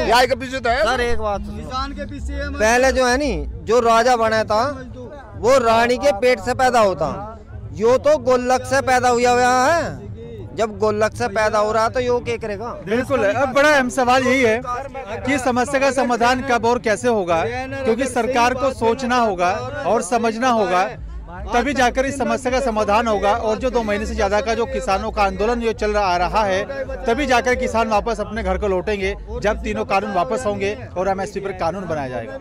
यहाँ के पीछे सर एक बात, किसान के पीछे पहले जो है नी, जो राजा बना था वो रानी के पेट से पैदा होता, यो तो गोलक से पैदा हुआ है। जब गोलक से पैदा हो रहा तो यो क्या करेगा? बिल्कुल। अब बड़ा अहम सवाल यही है कि समस्या का समाधान कब और कैसे होगा, क्योंकि सरकार को सोचना होगा और समझना होगा, तभी जाकर इस समस्या का समाधान होगा। और जो 2 महीने से ज्यादा का जो किसानों का आंदोलन जो चल रहा है, तभी जाकर किसान वापस अपने घर को लौटेंगे, जब तीनों कानून वापस होंगे और MSP पर कानून बनाया जाएगा।